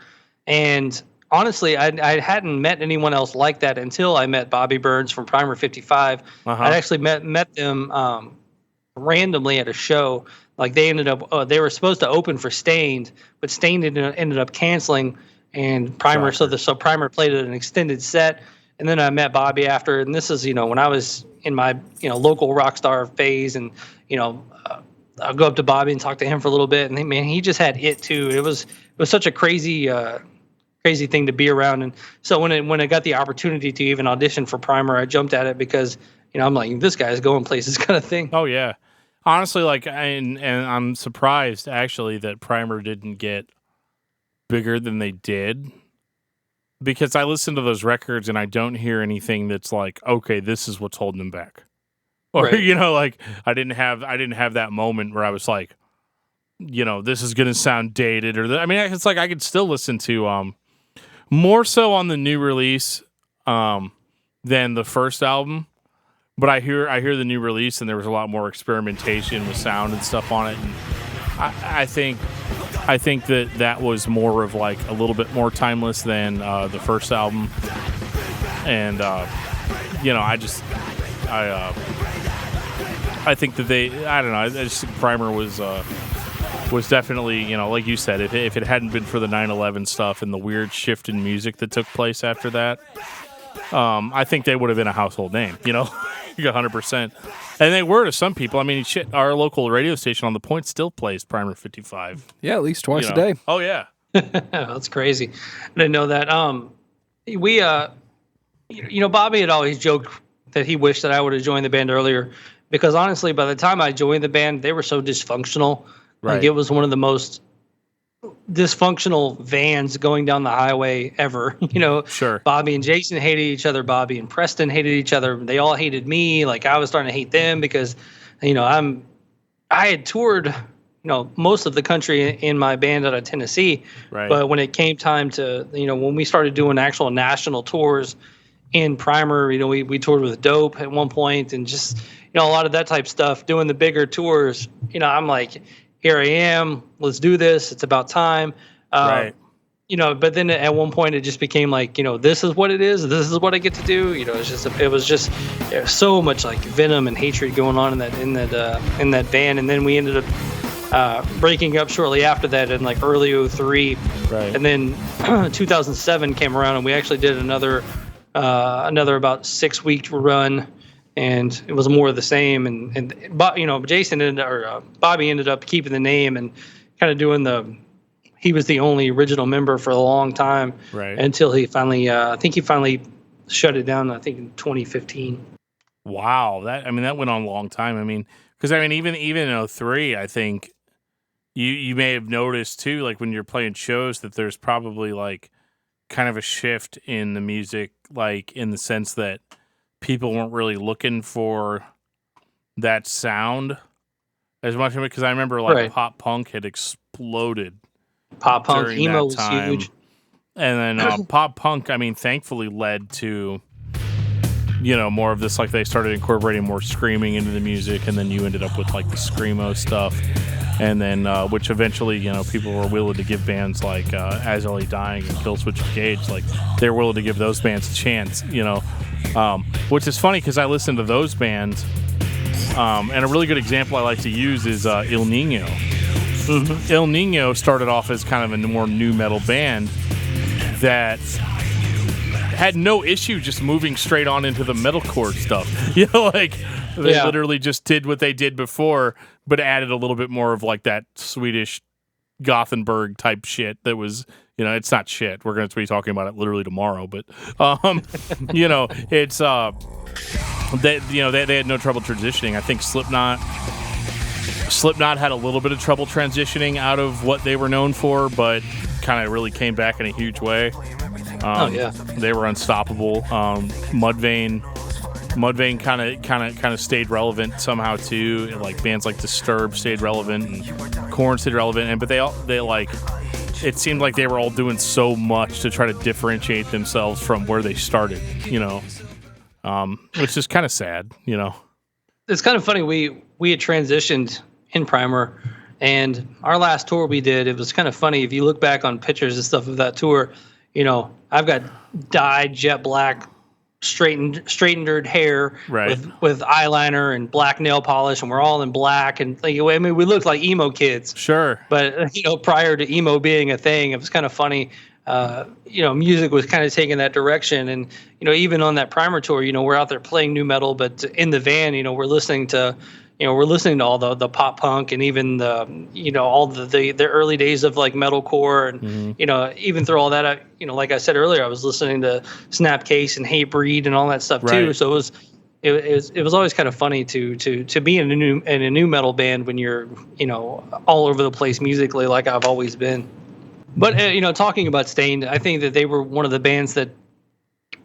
and honestly, I hadn't met anyone else like that until I met Bobby Burns from Primer 55. I actually met them randomly at a show. Like they ended up, they were supposed to open for Stained, but Stained ended up canceling, and Primer. So Primer played an extended set, and then I met Bobby after. And this is when I was in my local rock star phase, and I'll go up to Bobby and talk to him for a little bit, and he just had it too. It was such a crazy thing to be around. And so when I got the opportunity to even audition for Primer, I jumped at it because I'm like, this guy's going places kind of thing. Oh yeah. Honestly, like, and I'm surprised actually that Primer didn't get bigger than they did, because I listen to those records and I don't hear anything that's like, okay, this is what's holding them back, or right. Like I didn't have that moment where I was like, this is gonna sound dated, or it's like I could still listen to more so on the new release than the first album. But I hear the new release, and there was a lot more experimentation with sound and stuff on it. And I think that was more of like a little bit more timeless than the first album. And I think that I just think Primer was definitely, like you said, if it hadn't been for the 9/11 stuff and the weird shift in music that took place after that, I think they would have been a household name, 100%. And they were to some people. I mean, shit, our local radio station on the Point still plays Primer 55. Yeah, at least twice a day. Oh, yeah. That's crazy. I didn't know that. Bobby had always joked that he wished that I would have joined the band earlier, because honestly, by the time I joined the band, they were so dysfunctional. Right. Like it was one of the most dysfunctional vans going down the highway ever. Sure. Bobby and Jason hated each other. Bobby and Preston hated each other. They all hated me. Like I was starting to hate them because, I had toured, most of the country in my band out of Tennessee. Right. But when it came time to, when we started doing actual national tours in Primer, we toured with Dope at one point, and just, a lot of that type stuff, doing the bigger tours, I'm like, here I am, let's do this. It's about time. Right. But then at one point it just became like, this is what it is. This is what I get to do. It was just so much like venom and hatred going on in that band. And then we ended up breaking up shortly after that in like early 2003. Right. And then 2007 came around, and we actually did another about 6-week run. And it was more of the same, and Bobby ended up keeping the name and kind of doing he was the only original member for a long time, right? Until he finally, I think he finally shut it down. I think in 2015. Wow, that went on a long time. Because even in 2003, I think you may have noticed too, like when you're playing shows, that there's probably like kind of a shift in the music, like in the sense that people weren't really looking for that sound as much, because I remember like pop punk had exploded. Pop punk, emo was huge. And then pop punk, thankfully led to, more of this, like they started incorporating more screaming into the music, and then you ended up with like the screamo stuff. And then, which eventually, people were willing to give bands like As LA Dying and Killswitch Engage, like they're willing to give those bands a chance, which is funny because I listen to those bands. And a really good example I like to use is Il Nino. Mm-hmm. Il Nino started off as kind of a more nu metal band that had no issue just moving straight on into the metalcore stuff. They literally just did what they did before, but added a little bit more of like that Swedish Gothenburg type shit that was, it's not shit. We're going to be talking about it literally tomorrow, but it's they had no trouble transitioning. I think Slipknot had a little bit of trouble transitioning out of what they were known for, but kind of really came back in a huge way. They were unstoppable. Mudvayne kind of stayed relevant somehow too. Like bands like Disturbed stayed relevant, and Korn stayed relevant, but they it seemed like they were all doing so much to try to differentiate themselves from where they started, which is kind of sad, It's kind of funny. We had transitioned in Primer, and our last tour we did, it was kind of funny. If you look back on pictures and stuff of that tour, I've got dyed jet black straightened hair, right, with eyeliner and black nail polish, and we're all in black, and we looked like emo kids. Sure. But prior to emo being a thing, it was kind of funny. Music was kind of taking that direction, and even on that Primer tour, we're out there playing nu metal, but in the van, we're listening to all the pop punk, and even the all the early days of like metalcore, and even through all that, like I said earlier, I was listening to Snapcase and Hatebreed and all that stuff too. Right. So it was always kind of funny to be in a new metal band when you're all over the place musically, like I've always been. But talking about Stained, I think that they were one of the bands that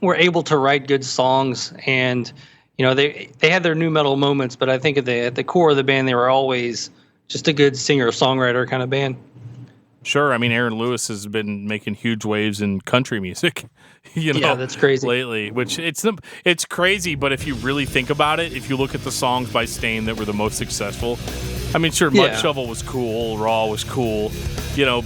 were able to write good songs, and they had their nu metal moments, but I think at the core of the band, they were always just a good singer-songwriter kind of band. Sure. I mean, Aaron Lewis has been making huge waves in country music, Yeah, that's crazy. Lately, which it's crazy, but if you really think about it, if you look at the songs by Stain that were the most successful, I mean, sure, Mud Shovel was cool, Raw was cool,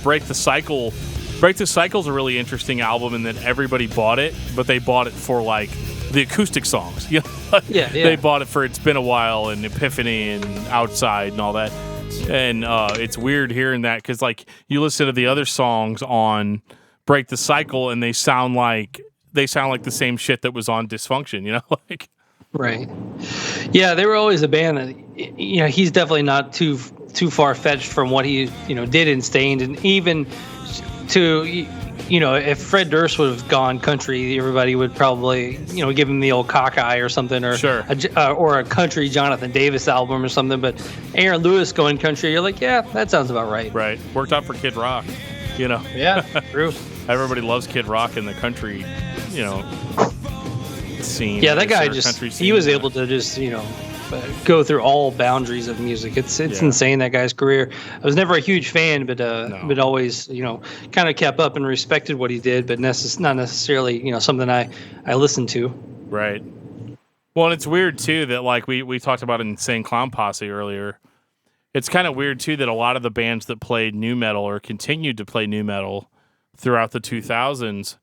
Break the Cycle. Break the Cycle's a really interesting album in that everybody bought it, but they bought it for like the acoustic songs. They bought it for It's Been a While and Epiphany and Outside and all that. And it's weird hearing that because like you listen to the other songs on Break the Cycle and they sound like the same shit that was on Dysfunction, like. Right. Yeah, they were always a band that he's definitely not too far fetched from what he did in Stained, and even to if Fred Durst would have gone country, everybody would probably give him the old cockeye or something, or sure, or a country Jonathan Davis album or something. But Aaron Lewis going country, you're like, yeah, that sounds about right. Right. Worked out for Kid Rock. Yeah, true. Everybody loves Kid Rock in the country, scene. Yeah, that guy he was able to just go through all boundaries of music. It's insane, that guy's career. I was never a huge fan, but always kind of kept up and respected what he did, but not necessarily something I listened to. Right. Well, and it's weird too that like we talked about Insane Clown Posse earlier. It's kind of weird too that a lot of the bands that played nu metal or continued to play nu metal throughout the 2000s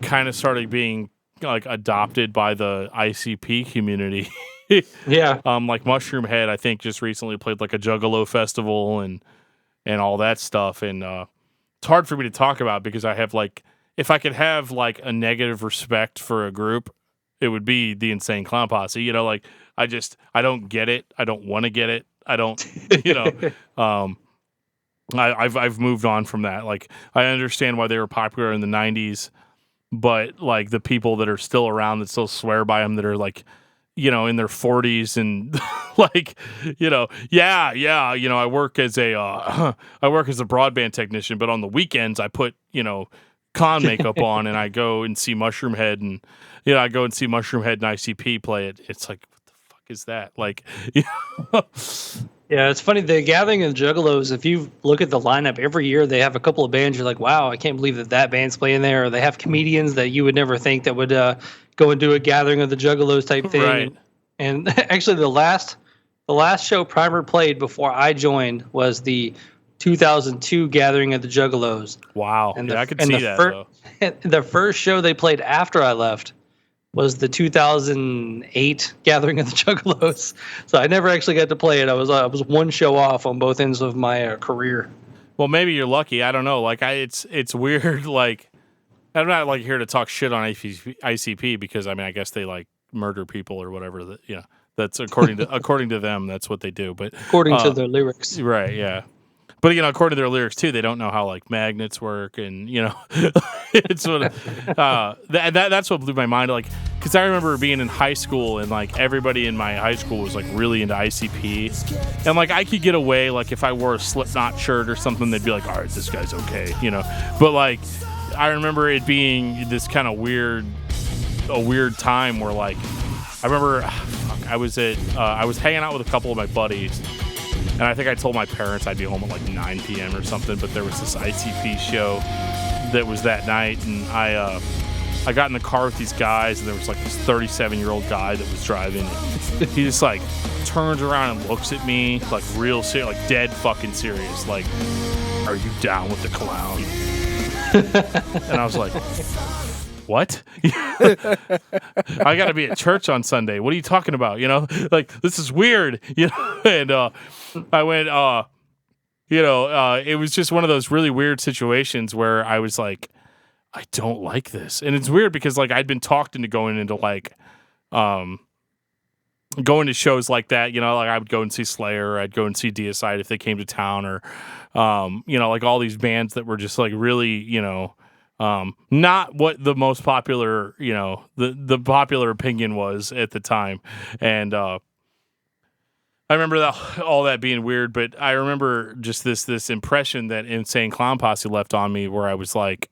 kind of started being like adopted by the ICP community. Yeah. Like Mushroom Head, I think just recently played like a Juggalo festival and all that stuff. And it's hard for me to talk about because I have like, if I could have like a negative respect for a group, it would be the Insane Clown Posse. Like I don't get it. I don't want to get it. I don't, I've moved on from that. Like I understand why they were popular in the 90s, but like the people that are still around that still swear by them that are like, in their 40s and like, I work as a broadband technician, but on the weekends I put, con makeup on and I go and see Mushroom Head and, I go and see Mushroom Head and ICP play it. It's like, what the fuck is that? Like, Yeah, it's funny. The Gathering of the Juggalos, if you look at the lineup, every year they have a couple of bands. You're like, wow, I can't believe that band's playing there. Or they have comedians that you would never think that would go and do a Gathering of the Juggalos type thing. Right. And actually, the last show Primer played before I joined was the 2002 Gathering of the Juggalos. Wow. And I could see that, though. The first show they played after I left was the 2008 Gathering of the Juggalos. So I never actually got to play it. I was one show off on both ends of my career. Well, maybe you're lucky. I don't know. Like it's weird. Like I'm not like here to talk shit on ICP because I guess they like murder people or whatever. That's according to them. That's what they do. But according to their lyrics, right? Yeah. But, according to their lyrics, too, they don't know how, like, magnets work. And, it's what, that's what blew my mind. Like, because I remember being in high school and, like, everybody in my high school was, like, really into ICP. And, like, I could get away, like, if I wore a Slipknot shirt or something, they'd be like, all right, this guy's okay, But, like, I remember it being this kind of weird time where, like, I remember I was hanging out with a couple of my buddies. And I think I told my parents I'd be home at like 9 p.m. or something, but there was this ICP show that was that night, and I got in the car with these guys, and there was like this 37-year-old guy that was driving. He just like turns around and looks at me like real serious, like dead fucking serious, like, "Are you down with the clown?" And I was like, "What? I got to be at church on Sunday. What are you talking about? Like, this is weird, And I went, it was just one of those really weird situations where I was like, I don't like this. And it's weird because, like, I'd been talked into going into, like, going to shows like that, like I would go and see Slayer, or I'd go and see Deicide if they came to town, or, like all these bands that were just, like, really, not what the most popular, the popular opinion was at the time. And I remember all that being weird, but I remember just this impression that Insane Clown Posse left on me, where I was like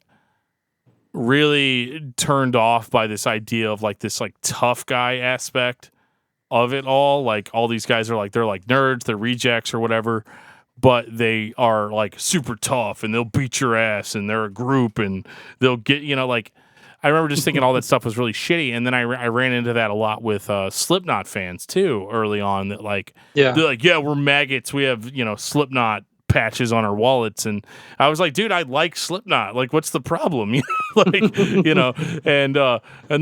really turned off by this idea of like this like tough guy aspect of it all. Like, all these guys are like, they're like nerds, they're rejects or whatever, but they are like super tough and they'll beat your ass, and they're a group and they'll get, like, I remember just thinking all that stuff was really shitty. And then I ran into that a lot with Slipknot fans too early on, that like, they're like, yeah, we're maggots. We have, Slipknot patches on our wallets. And I was like, dude, I like Slipknot. Like, what's the problem? And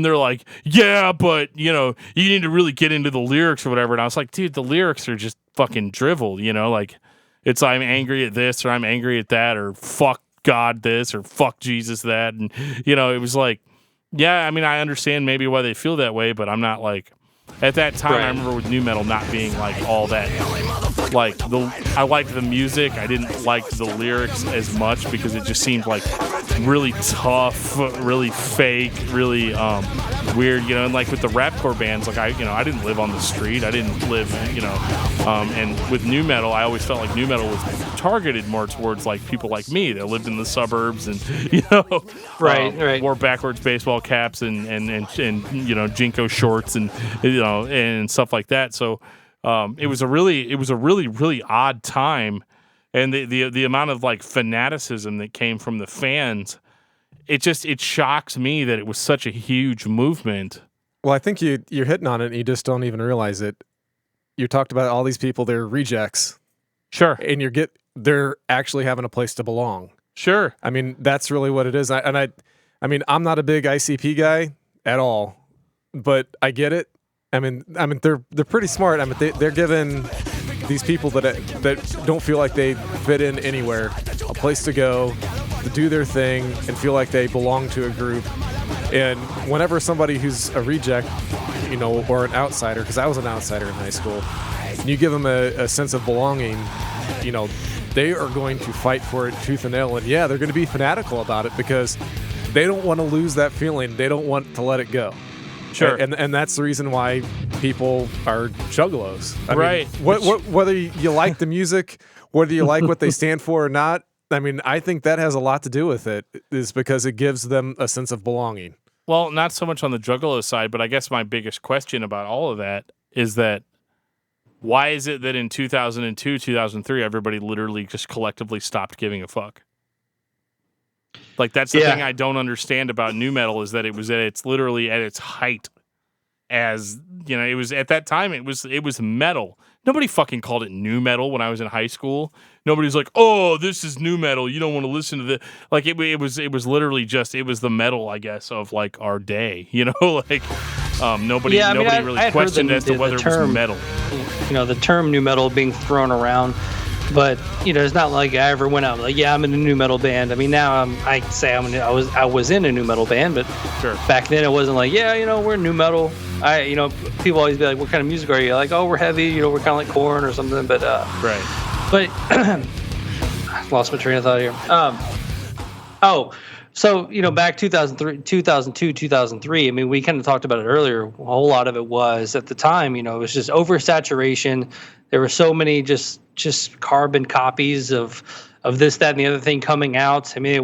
they're like, yeah, but you need to really get into the lyrics or whatever. And I was like, dude, the lyrics are just fucking drivel, like, it's I'm angry at this, or I'm angry at that, or fuck God this, or fuck Jesus that. And, it was like, yeah, I mean, I understand maybe why they feel that way, but I'm not like, at that time, right. I remember with nu metal not being like all that, like, I liked the music. I didn't like the lyrics as much because it just seemed like really tough, really fake, really weird, and like with the rapcore bands, like I didn't live on the street. I didn't live, and with nu metal, I always felt like nu metal was targeted more towards like people like me that lived in the suburbs and, right. wore backwards baseball caps and Jinko shorts and, and stuff like that. So it was a really odd time, and the amount of like fanaticism that came from the fans, it shocks me that it was such a huge movement. Well, I think you're hitting on it and you just don't even realize it. You talked about all these people, they're rejects. Sure. And they're actually having a place to belong. Sure. I mean, that's really what it is. I mean, I'm not a big ICP guy at all, but I get it. I mean, they're pretty smart. I mean, they're giving these people that don't feel like they fit in anywhere a place to go, to do their thing, and feel like they belong to a group. And whenever somebody who's a reject, or an outsider, because I was an outsider in high school, and you give them a sense of belonging, they are going to fight for it tooth and nail. And yeah, they're going to be fanatical about it because they don't want to lose that feeling. They don't want to let it go. Sure. And that's the reason why people are juggalos. Right. Whether you like the music, whether you like what they stand for or not, I mean, I think that has a lot to do with it, is because it gives them a sense of belonging. Well, not so much on the juggalo side, but I guess my biggest question about all of that is that why is it that in 2002, 2003, everybody literally just collectively stopped giving a fuck? Like, that's the thing I don't understand about nu metal, is that it's literally at its height as, it was at that time, it was metal. Nobody fucking called it nu metal when I was in high school. Nobody's like, oh, this is nu metal. You don't want to listen to this. Like, it was literally just, it was the metal, I guess, of like our day, like, nobody really questioned as to whether it was metal. The term nu metal being thrown around. But it's not like I ever went out like, yeah, I'm in a nu metal band. I mean, now I was in a nu metal band, but sure. Back then it wasn't like, yeah, we're nu metal. People always be like, what kind of music are you? Like, oh, we're heavy. We're kind of like Korn or something. But right. But lost my train of thought here. So, back 2003, 2002, 2003, I mean, we kind of talked about it earlier. A whole lot of it was, at the time, it was just oversaturation. There were so many just carbon copies of this, that, and the other thing coming out. I mean,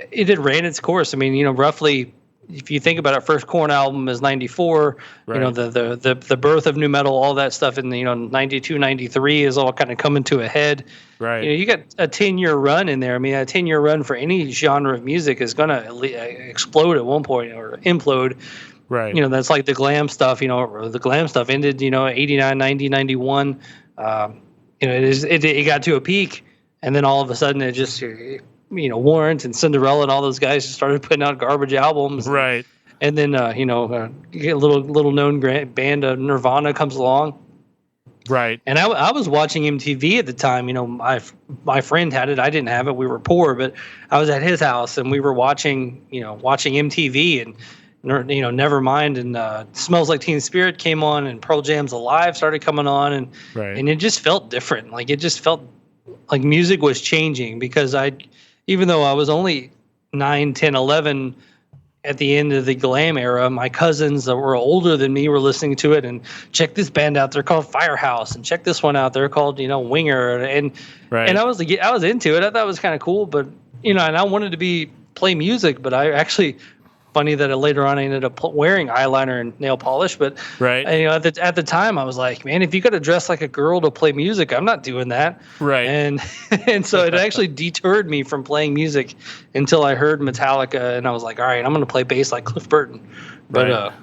it had ran its course. I mean, roughly, if you think about it, first Korn album is 94, right. The birth of nu metal, all that stuff in 92, 93 is all kind of coming to a head. Right. You got a 10-year run in there. I mean, a 10-year run for any genre of music is going to explode at one point or implode. Right. That's like the glam stuff, the glam stuff ended, 89, 90, 91. It got to a peak, and then all of a sudden it just, Warrant and Cinderella and all those guys just started putting out garbage albums. Right. And then, you get a little known band of Nirvana comes along. Right. And I was watching MTV at the time. My friend had it. I didn't have it. We were poor, but I was at his house and we were watching MTV and, Nevermind and Smells Like Teen Spirit came on and Pearl Jam's Alive started coming on and it just felt different. Like it just felt like music was changing because even though I was only 9, 10, 11 at the end of the glam era, my cousins that were older than me were listening to it and check this band out. They're called Firehouse and check this one out. They're called, Winger. And I was into it. I thought it was kind of cool, but, and I wanted to play music, but I actually, funny that later on I ended up wearing eyeliner and nail polish, but at the time I was like, man, if you got to dress like a girl to play music, I'm not doing that. Right. And so it actually deterred me from playing music until I heard Metallica, and I was like, all right, I'm going to play bass like Cliff Burton. But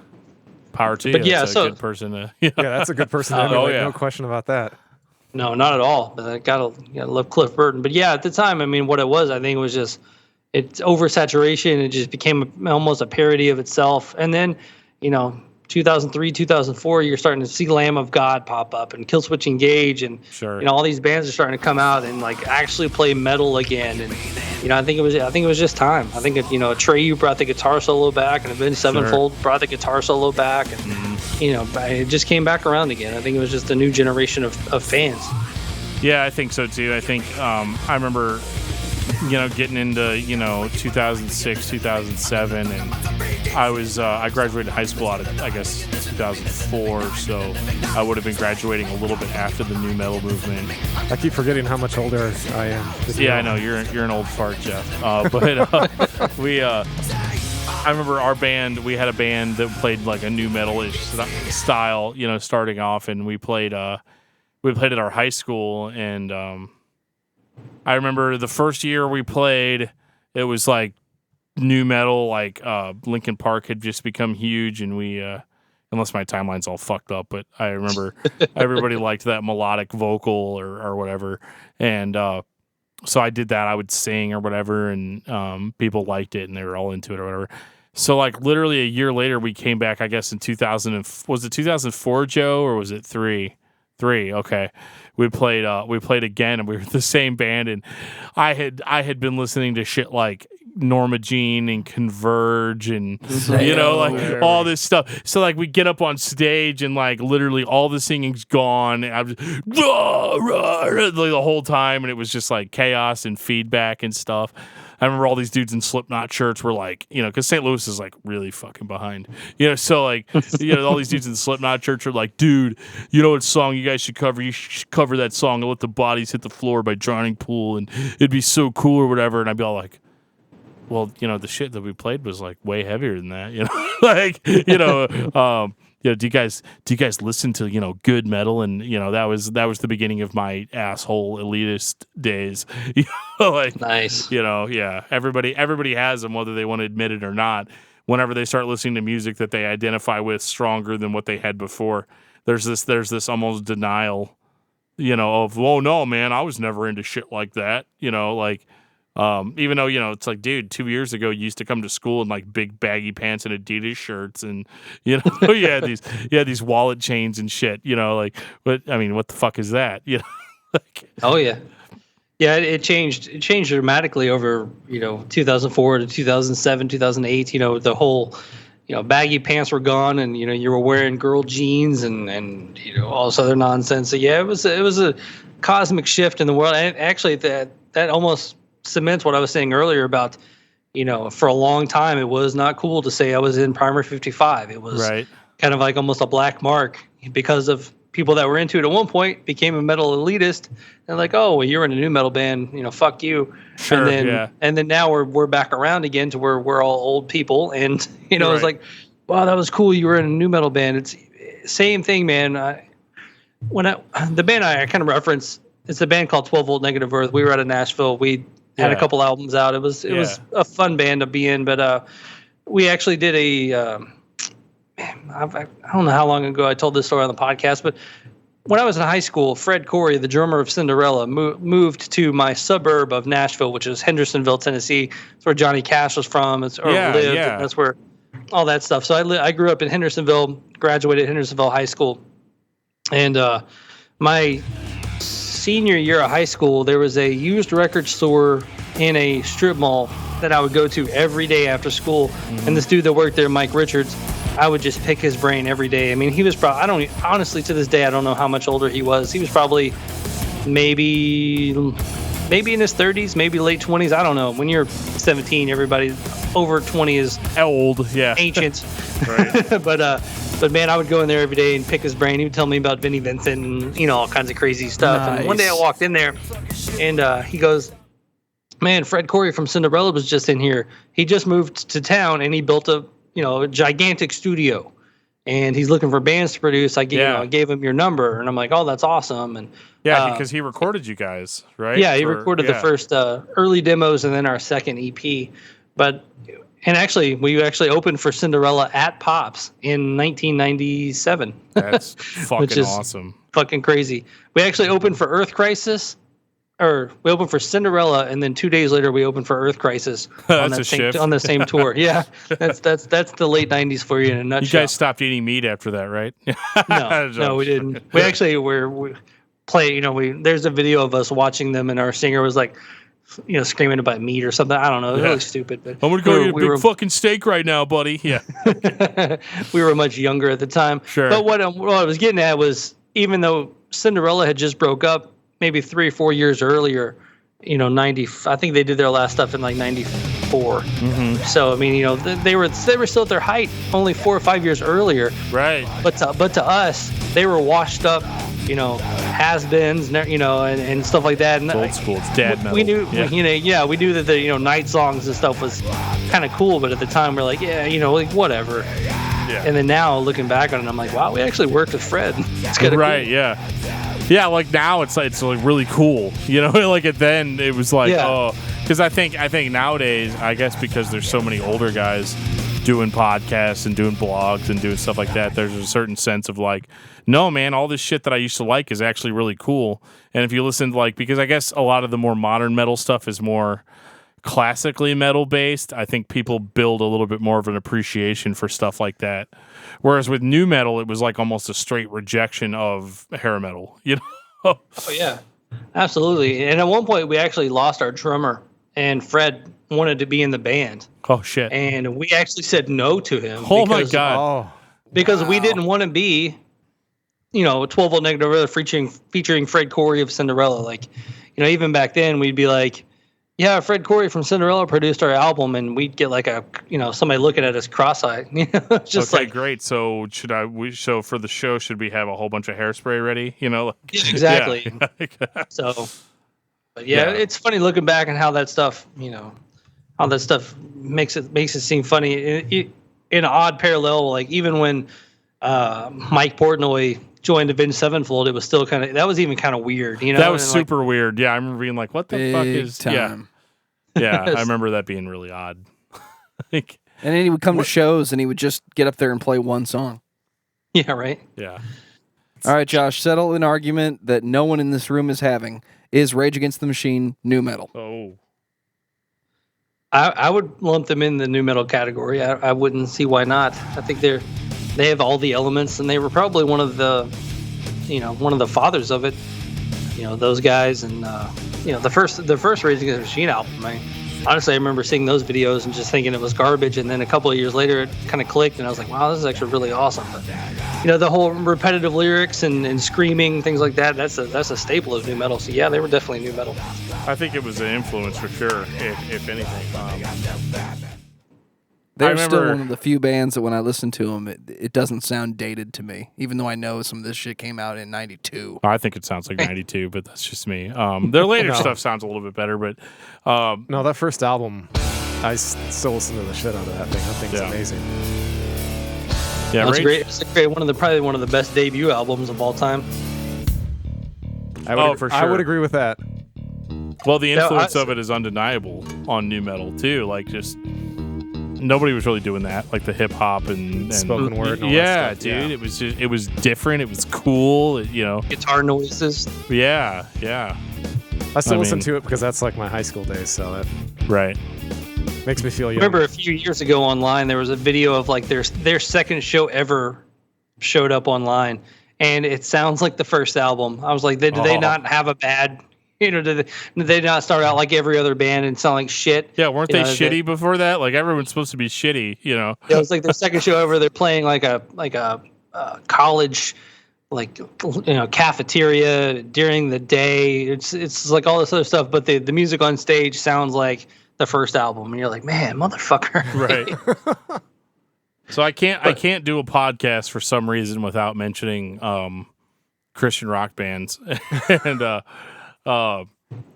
power to you. But yeah, that's a good person to, yeah, that's a good person to emulate. No question about that. No, not at all. But I gotta love Cliff Burton. But yeah, at the time, I mean, what it was, I think it was just. It's oversaturation. It just became almost a parody of itself. And then, 2003, 2004, you're starting to see Lamb of God pop up and Killswitch Engage, and all these bands are starting to come out and like actually play metal again. And I think it was just time. I think Atreyu brought the guitar solo back, and Avenged Sevenfold brought the guitar solo back, and it just came back around again. I think it was just a new generation of fans. Yeah, I think so too. I think I remember. Getting into 2006, 2007, and I graduated high school out of, I guess, 2004, so I would have been graduating a little bit after the nu metal movement. I keep forgetting how much older I am. Yeah, I know you're an old fart, Geoff. But I remember our band. We had a band that played like a nu metal-ish style, starting off, and we played at our high school, and I remember the first year we played, it was like nu metal, like Linkin Park had just become huge, and we, unless my timeline's all fucked up, but I remember everybody liked that melodic vocal or whatever, and so I did that. I would sing or whatever, and people liked it, and they were all into it or whatever. So like literally a year later, we came back, I guess in 2004, Joe, or was it 3? 3, okay. We played again, and we were the same band, and I had been listening to shit like Norma Jean and Converge and like all this stuff. So like we get up on stage and like literally all the singing's gone. And I was just, the whole time, and it was just like chaos and feedback and stuff. I remember all these dudes in Slipknot shirts were like, because St. Louis is like really fucking behind, so like, all these dudes in Slipknot shirts are like, dude, what song you guys should cover? You should cover that song, Let the Bodies Hit the Floor by Drowning Pool, and it'd be so cool or whatever. And I'd be all like, well, the shit that we played was like way heavier than that, like, do you guys listen to, good metal? And, that was the beginning of my asshole elitist days, like, nice, yeah, everybody has them, whether they want to admit it or not. Whenever they start listening to music that they identify with stronger than what they had before, there's this almost denial, of, oh no, man, I was never into shit like that, like, even though, it's like, dude, 2 years ago you used to come to school in like big baggy pants and Adidas shirts, and you had these wallet chains and shit, like, but I mean, what the fuck is that? Like, oh yeah, it changed dramatically over 2004 to 2007, 2008. The whole baggy pants were gone, and you were wearing girl jeans and all this other nonsense. So yeah, it was a cosmic shift in the world. And actually, that almost cements what I was saying earlier about, for a long time it was not cool to say I was in Primer 55. It was kind of like almost a black mark because of people that were into it at one point became a metal elitist and like, oh, well, you're in a new metal band, fuck you. Sure, and then now we're back around again to where we're all old people. And, it's like, wow, that was cool. You were in a new metal band. It's same thing, man. The band I kind of reference, it's a band called 12 Volt Negative Earth. We were out of Nashville. We had a couple albums out. It was a fun band to be in, but we actually did I don't know how long ago I told this story on the podcast, but when I was in high school, Fred Corey, the drummer of Cinderella, moved to my suburb of Nashville, which is Hendersonville, Tennessee. It's where Johnny Cash was from. Lived. Yeah. That's where all that stuff. So I grew up in Hendersonville, graduated Hendersonville High School, and my senior year of high school, there was a used record store in a strip mall that I would go to every day after school. Mm-hmm. And this dude that worked there, Mike Richards, I would just pick his brain every day. I mean, he was probably, honestly, to this day, I don't know how much older he was. He was probably maybe in his 30s, maybe late 20s. I don't know. When you're 17, everybody over 20 is old, ancient. But man, I would go in there every day and pick his brain. He would tell me about Vinnie Vincent and, all kinds of crazy stuff. Nice. And one day I walked in there and he goes, man, Fred Corey from Cinderella was just in here. He just moved to town and he built a gigantic studio, and he's looking for bands to produce. I gave him your number, and I'm like, oh, that's awesome. And because he recorded you guys, right? Yeah, he recorded the first early demos and then our second EP. And actually, we opened for Cinderella at Pops in 1997. That's fucking which is awesome. Fucking crazy. We actually opened for Earth Crisis. Or we opened for Cinderella, and then 2 days later we opened for Earth Crisis on the same tour. Yeah, that's the late '90s for you in a nutshell. You guys stopped eating meat after that, right? No, we didn't. We actually we play. There's a video of us watching them, and our singer was like, screaming about meat or something. I don't know. It was really stupid. But I'm gonna go eat a big fucking steak right now, buddy. Yeah. We were much younger at the time. Sure. But what I was getting at was, even though Cinderella had just broke up, maybe 3 or 4 years earlier, 90. I think they did their last stuff in like 94. Mm-hmm. So I mean, they were still at their height only 4 or 5 years earlier. Right. But to us, they were washed up, has-beens, and stuff like that. And it's old school. It's dad metal. We knew, we knew that the night songs and stuff was kind of cool, but at the time we're like, whatever. Yeah. And then now looking back on it, I'm like, wow, we actually worked with Fred. It's kind of right. Cool. Yeah. Yeah, like now it's like really cool, like then it was like, because I think nowadays, I guess because there's so many older guys doing podcasts and doing blogs and doing stuff like that, there's a certain sense of like, no man, all this shit that I used to like is actually really cool. And if you listen to because I guess a lot of the more modern metal stuff is more classically metal based, I think people build a little bit more of an appreciation for stuff like that. Whereas with new metal, it was like almost a straight rejection of hair metal, Oh yeah, absolutely. And at one point, we actually lost our drummer, and Fred wanted to be in the band. Oh shit! And we actually said no to him. Oh my god! Because we didn't want to be, 12 Volt Negative Earth featuring Fred Corey of Cinderella. Like, even back then, we'd be like, yeah, Fred Corey from Cinderella produced our album, and we'd get like somebody looking at us cross-eyed. Just okay, great. So so for the show, should we have a whole bunch of hairspray ready? Exactly. Yeah. So, but it's funny looking back on how that stuff, how that stuff makes it seem funny in an odd parallel. Like even when Mike Portnoy joined Avenged Sevenfold, it was still that was even kind of weird. That was super weird. Yeah, I remember being like, what the fuck is time. Yeah, I remember that being really odd. And then he would come to shows and he would just get up there and play one song. Yeah, right? Yeah. All right, Josh, settle an argument that no one in this room is having. Is Rage Against the Machine new metal? Oh. I would lump them in the new metal category. I wouldn't see why not. I think they have all the elements, and they were probably one of the fathers of it. Those guys, and the first Rage Against the Machine album. Honestly, I remember seeing those videos and just thinking it was garbage, and then a couple of years later, it kind of clicked, and I was like, wow, this is actually really awesome. But the whole repetitive lyrics and screaming, things like that. That's a staple of nu metal. So yeah, they were definitely nu metal. I think it was an influence for sure, if anything. They're still one of the few bands that when I listen to them, it doesn't sound dated to me, even though I know some of this shit came out in 92. I think it sounds like 92, but that's just me. Their later stuff sounds a little bit better, but... no, that first album, I still listen to the shit out of that thing. That thing's amazing. Yeah, it's great. It's probably one of the best debut albums of all time. For sure. I would agree with that. Well, the influence of it is undeniable on nu metal, too. Like, just... Nobody was really doing that, like the hip hop and spoken word. And all yeah, that stuff. dude, it was different. It was cool, Guitar noises. Yeah. I still listen to it because that's like my high school days. So that makes me feel young. I remember a few years ago online, there was a video of like their second show ever showed up online, and it sounds like the first album. I was like, did they not have a bad? Did they not start out like every other band and sound like shit? Yeah, weren't they shitty before that? Like everyone's supposed to be shitty, Yeah, it was like their second show ever. They're playing like a college, cafeteria during the day. It's like all this other stuff, but the music on stage sounds like the first album, and you're like, man, motherfucker. Right. So I can't do a podcast for some reason without mentioning Christian rock bands and. I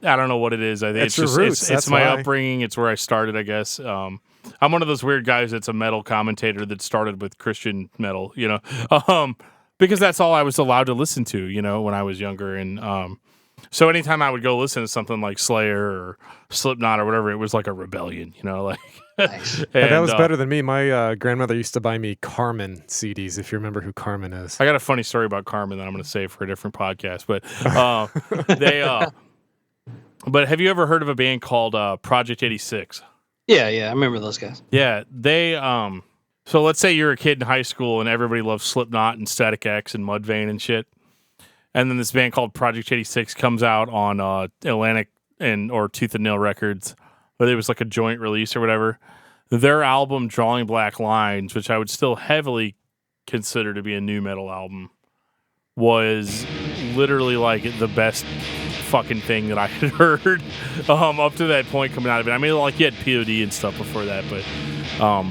don't know what it is. I think it's just it's my upbringing. It's where I started, I guess. I'm one of those weird guys that's a metal commentator that started with Christian metal, because that's all I was allowed to listen to, when I was younger. And so anytime I would go listen to something like Slayer or Slipknot or whatever, it was like a rebellion, like. Nice. And that was better than me. My grandmother used to buy me Carmen CDs, if you remember who Carmen is. I got a funny story about Carmen that I'm going to save for a different podcast. But but have you ever heard of a band called Project 86? Yeah, I remember those guys. Yeah, they so let's say you're a kid in high school and everybody loves Slipknot and Static X and Mudvayne and shit. And then this band called Project 86 comes out on Atlantic or Tooth and Nail Records. But it was like a joint release or whatever. Their album, Drawing Black Lines, which I would still heavily consider to be a nu metal album, was literally like the best fucking thing that I had heard up to that point coming out of it. I mean, like you had POD and stuff before that, but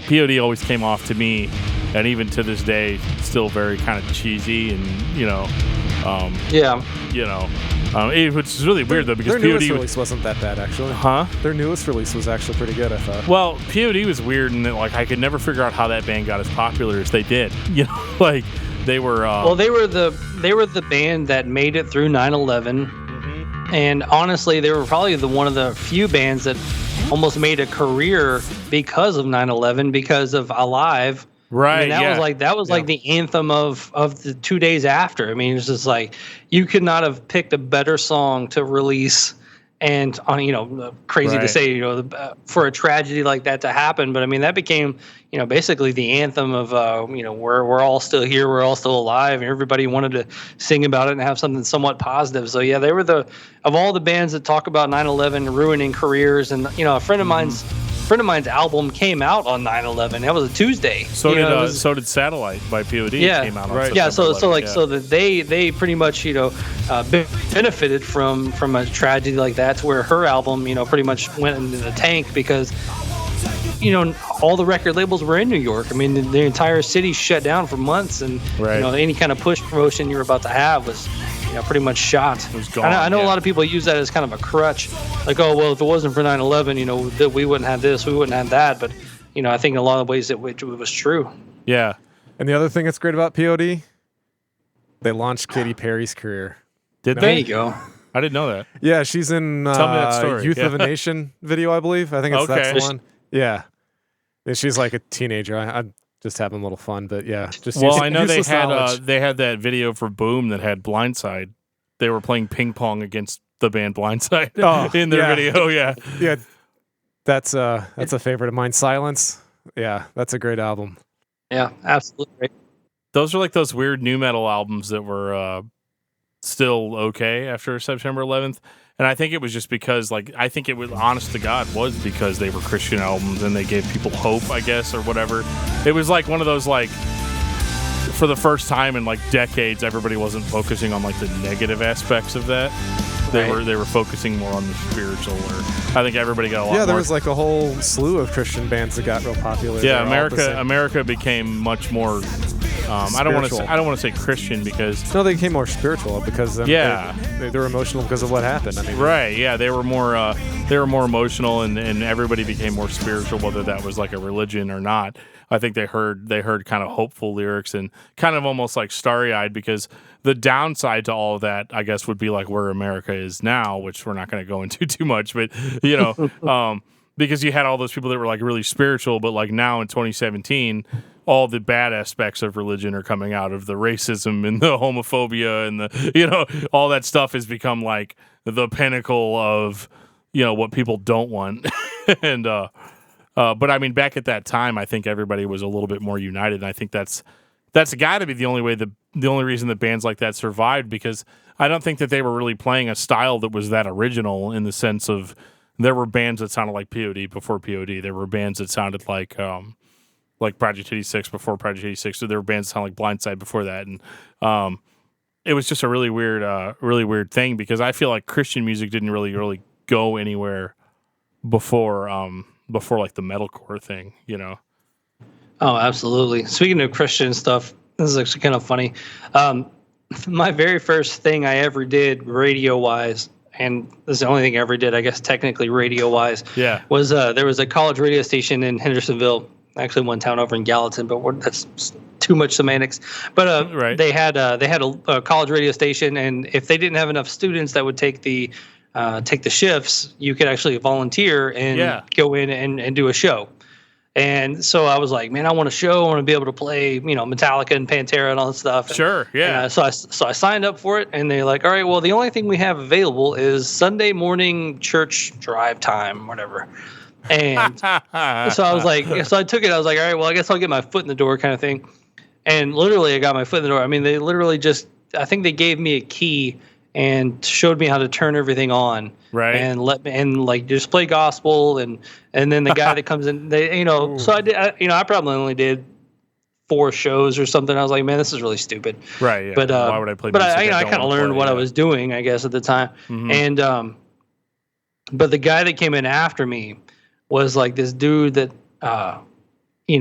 POD always came off to me, and even to this day, still very kind of cheesy and, which is really weird though because their newest release wasn't that bad actually. Huh? Their newest release was actually pretty good, I thought. Well, POD was weird in that I could never figure out how that band got as popular as they did. Like they were. Well, they were the band that made it through 9/11, and honestly, they were probably one of the few bands that almost made a career because of 9/11 because of Alive. Right. I mean, that was like the anthem of the 2 days after. I mean, it's just like you could not have picked a better song to release, and on crazy to say for a tragedy like that to happen. But I mean, that became basically the anthem of we're all still here, we're all still alive, and everybody wanted to sing about it and have something somewhat positive. So yeah, they were of all the bands that talk about 9/11 ruining careers, and a friend of mine's album came out on 9/11. That was a Tuesday. So did Satellite by POD. Came out on September 11th. So that they pretty much benefited from a tragedy like that, to where her album pretty much went into the tank because all the record labels were in New York. I mean, the entire city shut down for months, and any kind of push promotion you were about to have was pretty much shot. It was gone. I know a lot of people use that as kind of a crutch, like, oh well, if it wasn't for 9/11, that we wouldn't have this, we wouldn't have that. But I think in a lot of ways it was true. Yeah. And the other thing that's great about POD, they launched Katy Perry's career. Did they? There you go. I didn't know that. Yeah, she's in Tell me that story. Youth of a Nation video, I believe. I think that's the one. Yeah. And she's like a teenager. I'm just having a little fun, but yeah. I know they had that video for Boom that had Blindside. They were playing ping pong against the band Blindside in their video. Yeah. Yeah. That's a favorite of mine. Silence. Yeah, that's a great album. Yeah, absolutely. Those are like those weird nu metal albums that were still okay after September 11th. And I think it was just because, I think it was, honest to God, was because they were Christian albums and they gave people hope, I guess, or whatever. It was like one of those, for the first time in like decades, everybody wasn't focusing on like the negative aspects of that. They were focusing more on the spiritual. I think everybody got a lot. Yeah, there more. was like a whole slew of Christian bands that got real popular. Yeah, America became much more. I don't want to say Christian because they became more spiritual because they were emotional because of what happened. I mean, right? Yeah, they were more emotional, and everybody became more spiritual, whether that was like a religion or not. I think they heard kind of hopeful lyrics and kind of almost like starry-eyed, because the downside to all of that, I guess, would be like where America is now, which we're not going to go into too much, but because you had all those people that were like really spiritual, but like now in 2017, all the bad aspects of religion are coming out, of the racism and the homophobia and the all that stuff has become like the pinnacle of what people don't want. And but I mean, back at that time, I think everybody was a little bit more united, and I think that's got to be the only reason that bands like that survived, because I don't think that they were really playing a style that was that original, in the sense of there were bands that sounded like POD before POD. There were bands that sounded like Project 86 before Project 86. So there were bands that sounded like Blindside before that, and it was just a really weird thing, because I feel like Christian music didn't really go anywhere before like the metalcore thing, Oh, absolutely. Speaking of Christian stuff, this is actually kind of funny. My very first thing I ever did radio-wise, and this is the only thing I ever did, I guess, technically radio-wise, was there was a college radio station in Hendersonville, actually one town over in Gallatin, but that's too much semantics. But they had a college radio station, and if they didn't have enough students that would take the shifts, you could actually volunteer and go in and do a show. And so I was like, man, I want a show. I want to be able to play, Metallica and Pantera and all that stuff. Sure, yeah. And, so I signed up for it, and they're like, all right, well, the only thing we have available is Sunday morning church drive time, whatever. And so I was like, so I took it. I was like, all right, well, I guess I'll get my foot in the door kind of thing. And literally, I got my foot in the door. I mean, they literally I think they gave me a key and showed me how to turn everything on, right? And just play gospel, and then the guy that comes in, so I did, I probably only did 4 shows or something. I was like, man, this is really stupid, right? Yeah. But why would I play? But I kind of learned what I was doing, I guess, at the time, and but the guy that came in after me was like this dude that, I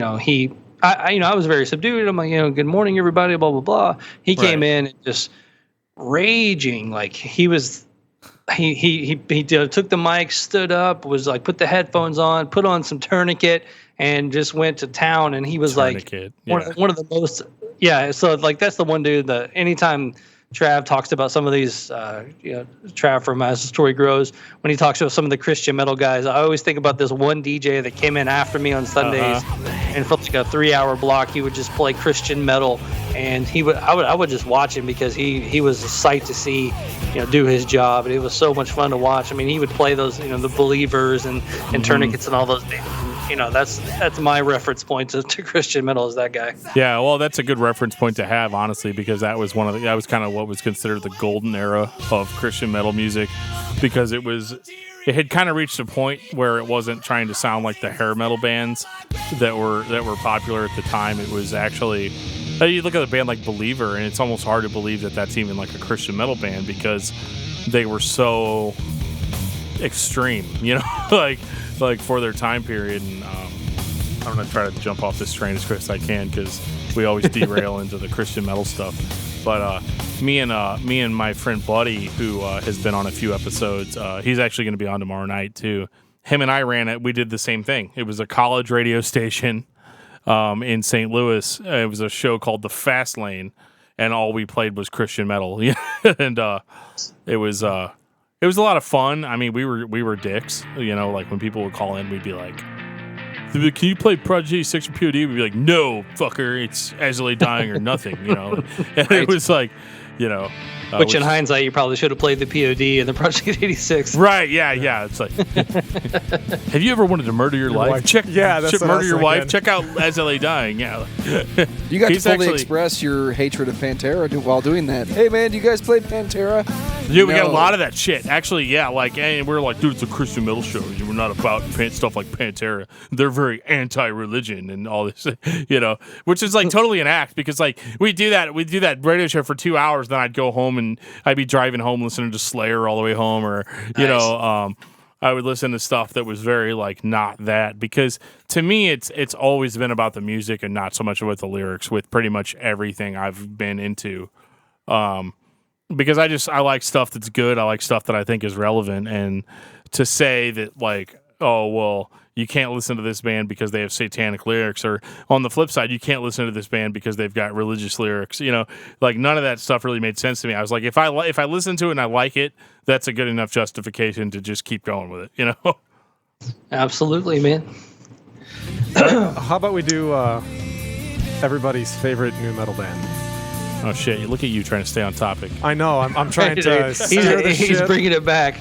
was very subdued. I'm like, good morning, everybody, blah blah blah. He came in and just raging, like he took the mic, stood up, was like, put the headphones on, put on some Tourniquet, and just went to town. And he was Tourniquet, like one of the most, so like that's the one dude that anytime Trav talks about some of these, Trav from As the Story Grows, when he talks about some of the Christian metal guys, I always think about this one DJ that came in after me on Sundays, and for like a 3-hour block, he would just play Christian metal, and I would just watch him, because he was a sight to see, do his job, and it was so much fun to watch. I mean, he would play those, the Believers and Tourniquets and all those things. That's my reference point to Christian metal, is that guy. Yeah, well, that's a good reference point to have, honestly, because that was kind of what was considered the golden era of Christian metal music, because it had kind of reached a point where it wasn't trying to sound like the hair metal bands that were popular at the time. It was actually, you look at a band like Believer, and it's almost hard to believe that that's even like a Christian metal band, because they were so extreme, like for their time period. And I'm going to try to jump off this train as quick as I can, because we always derail into the Christian metal stuff. But me and my friend Buddy, who has been on a few episodes, he's actually going to be on tomorrow night too. Him and I ran it. We did the same thing. It was a college radio station in St. Louis. It was a show called The Fast Lane, and all we played was Christian metal. And it was a lot of fun. I mean, we were dicks. Like when people would call in, we'd be like, can you play Project 86 or POD? We'd be like, no, fucker, it's As I Lay Dying or nothing, And it was like, Which in hindsight, you probably should have played the POD and the Project 86. Right? Yeah. It's like, have you ever wanted to murder your life? Check. Yeah, that's what I murder was your wife. thinking. Check out As I Lay Dying. Yeah. You got to fully express your hatred of Pantera while doing that. Hey man, do you guys play Pantera? Dude, we got a lot of that shit. Actually, yeah. Like, and we're like, dude, it's a Christian metal show. We're not about stuff like Pantera. They're very anti-religion and all this, which is like totally an act because like we do that radio show for 2 hours, then I'd go home and I'd be driving home listening to Slayer all the way home, or I would listen to stuff that was very like not that, because to me it's always been about the music and not so much about the lyrics with pretty much everything I've been into. Because I like stuff that's good. I like stuff that I think is relevant, and to say that like, oh well, you can't listen to this band because they have satanic lyrics, or on the flip side, you can't listen to this band because they've got religious lyrics. Like none of that stuff really made sense to me. I was like, if I listen to it and I like it, that's a good enough justification to just keep going with it. Absolutely, man. How about we do everybody's favorite new metal band? Oh shit! Look at you trying to stay on topic. I know. I'm trying to. He's bringing it back.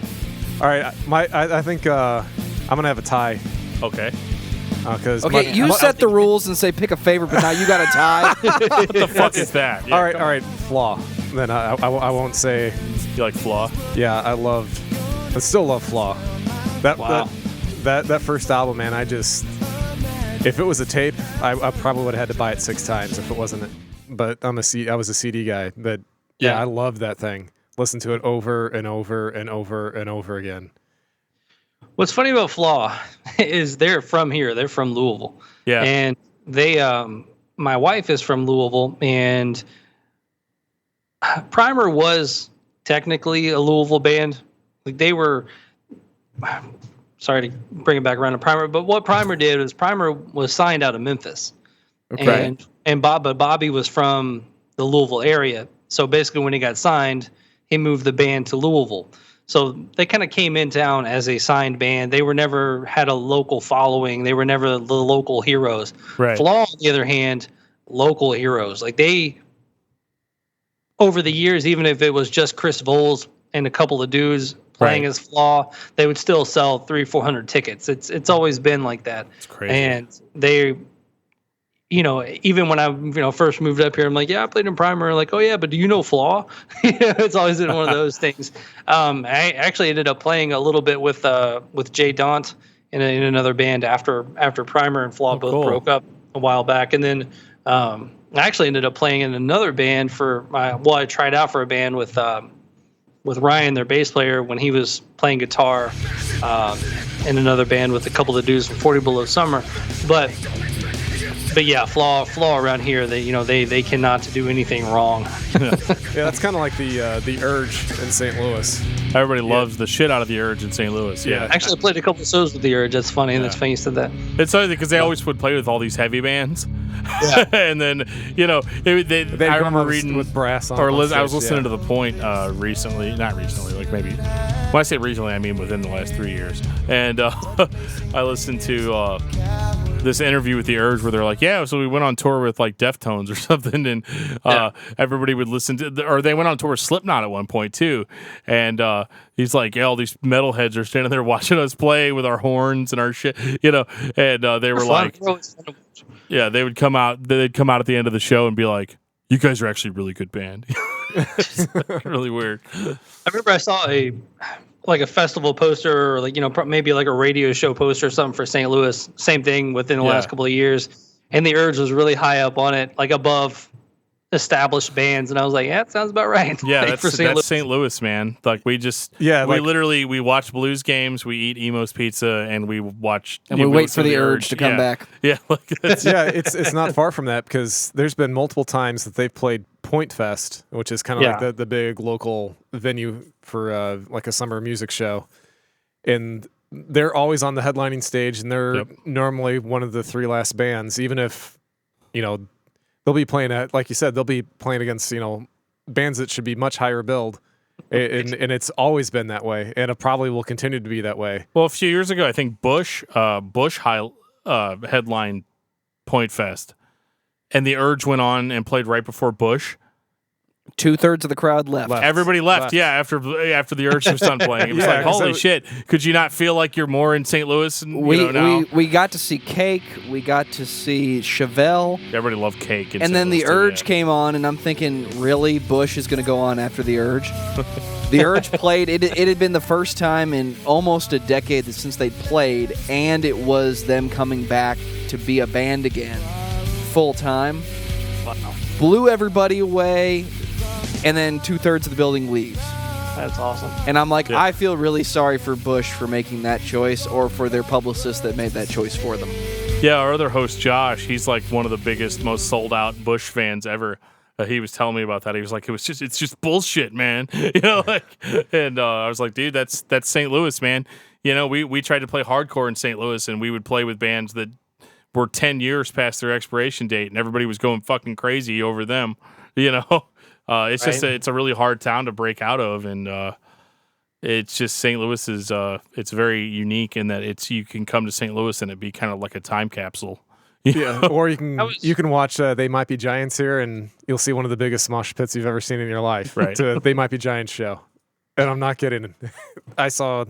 All right, I think I'm gonna have a tie. Okay. Okay, you set the rules and say pick a favorite, but now you got a tie. What the fuck is that? Yeah, all right, Flaw. Then I won't say. You like Flaw? Yeah, I still love Flaw. That first album, man. If it was a tape, I probably would have had to buy it 6 times if it wasn't it. But I was a CD guy. But yeah, I loved that thing. Listen to it over and over and over and over again. What's funny about Flaw is they're from here. They're from Louisville. Yeah. And they, my wife is from Louisville, and Primer was technically a Louisville band. Like they were, sorry to bring it back around to Primer, but what Primer did was Primer was signed out of Memphis. Okay. And Bobby was from the Louisville area. So basically when he got signed, he moved the band to Louisville. So they kind of came in town as a signed band. They were never had a local following. They were never the local heroes. Right. Flaw, on the other hand, local heroes. Like they, over the years, even if it was just Chris Voles and a couple of dudes playing as Flaw, they would still sell 300-400 tickets. It's always been like that. It's crazy. And they, even when I first moved up here, I'm like, yeah, I played in Primer. Like, oh yeah, but do you know Flaw? It's always been one of those things. I actually ended up playing a little bit with Jay Daunt in another band after Primer and Flaw both broke up a while back, and then I actually ended up playing in another band I tried out for a band with Ryan, their bass player, when he was playing guitar in another band with a couple of dudes from 40 Below Summer, But yeah, Flaw around here, they cannot do anything wrong. Yeah, that's kind of like the Urge in St. Louis. Everybody loves the shit out of the Urge in St. Louis. Yeah. Actually, I played a couple of shows with the Urge. That's funny. That's funny you said that. It's funny because they always would play with all these heavy bands. Yeah. And then, I remember reading with brass on. Or I was listening to The Point recently. Not recently, like maybe. When I say recently, I mean within the last 3 years. And I listened to this interview with the Urge where they're like, yeah, so we went on tour with like Deftones or something, and everybody would listen to, or they went on tour with Slipknot at one point too, and he's like, yeah, all these metalheads are standing there watching us play with our horns and our shit, and they were like, yeah, they'd come out at the end of the show and be like, you guys are actually a really good band. Really weird. I remember I saw a festival poster, or maybe like a radio show poster or something for St. Louis. Same thing within the last couple of years, and the Urge was really high up on it, like above established bands, and I was like, yeah, that sounds about right. Yeah, that's St. Louis, man. Like we watch blues games, we eat Emo's pizza, and we watch and we wait for the Urge to come back. Yeah, it's not far from that, because there's been multiple times that they've played Point Fest, which is kind of like the big local venue for like a summer music show, and they're always on the headlining stage, and they're normally one of the 3 last bands, even if they'll be playing at, like you said, they'll be playing against bands that should be much higher billed, and it's always been that way, and it probably will continue to be that way. Well, a few years ago, I think Bush headlined Point Fest, and the Urge went on and played right before Bush, 2/3 of the crowd left. Everybody left. Yeah, after the Urge was done playing, it was like, holy shit! Could you not feel like you're more in St. Louis? We got to see Cake. We got to see Chevelle. Everybody loved Cake. And then the Urge came on, and I'm thinking, really, Bush is going to go on after the Urge. The Urge played. It had been the first time in almost a decade since they played, and it was them coming back to be a band again, full time. Wow. Blew everybody away. And then 2/3 of the building leaves. That's awesome. And I'm like, I feel really sorry for Bush for making that choice, or for their publicist that made that choice for them. Yeah, our other host, Josh, he's like one of the biggest, most sold out Bush fans ever. He was telling me about that. He was like, it's just bullshit, man. And I was like, dude, that's St. Louis, man. We tried to play hardcore in St. Louis, and we would play with bands that were 10 years past their expiration date, and everybody was going fucking crazy over them. It's just it's a really hard town to break out of, and it's just St. Louis is it's very unique in that you can come to St. Louis and it be kind of like a time capsule. Yeah, or you can watch They Might Be Giants here, and you'll see one of the biggest mosh pits you've ever seen in your life. Right, They Might Be Giants show, and I'm not kidding. I saw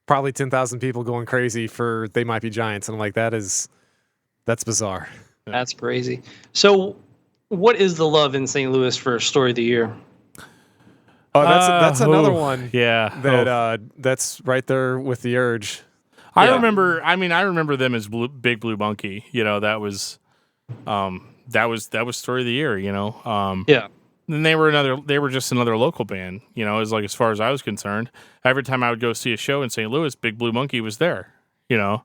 probably 10,000 people going crazy for They Might Be Giants, and I'm like, that's bizarre. That's crazy. So, what is the love in St. Louis for Story of the Year? Oh, that's another one. Yeah, that's right there with the Urge. I remember them as Big Blue Monkey. That was Story of the Year. Yeah. And they were just another local band. As far as I was concerned, every time I would go see a show in St. Louis, Big Blue Monkey was there. Yeah.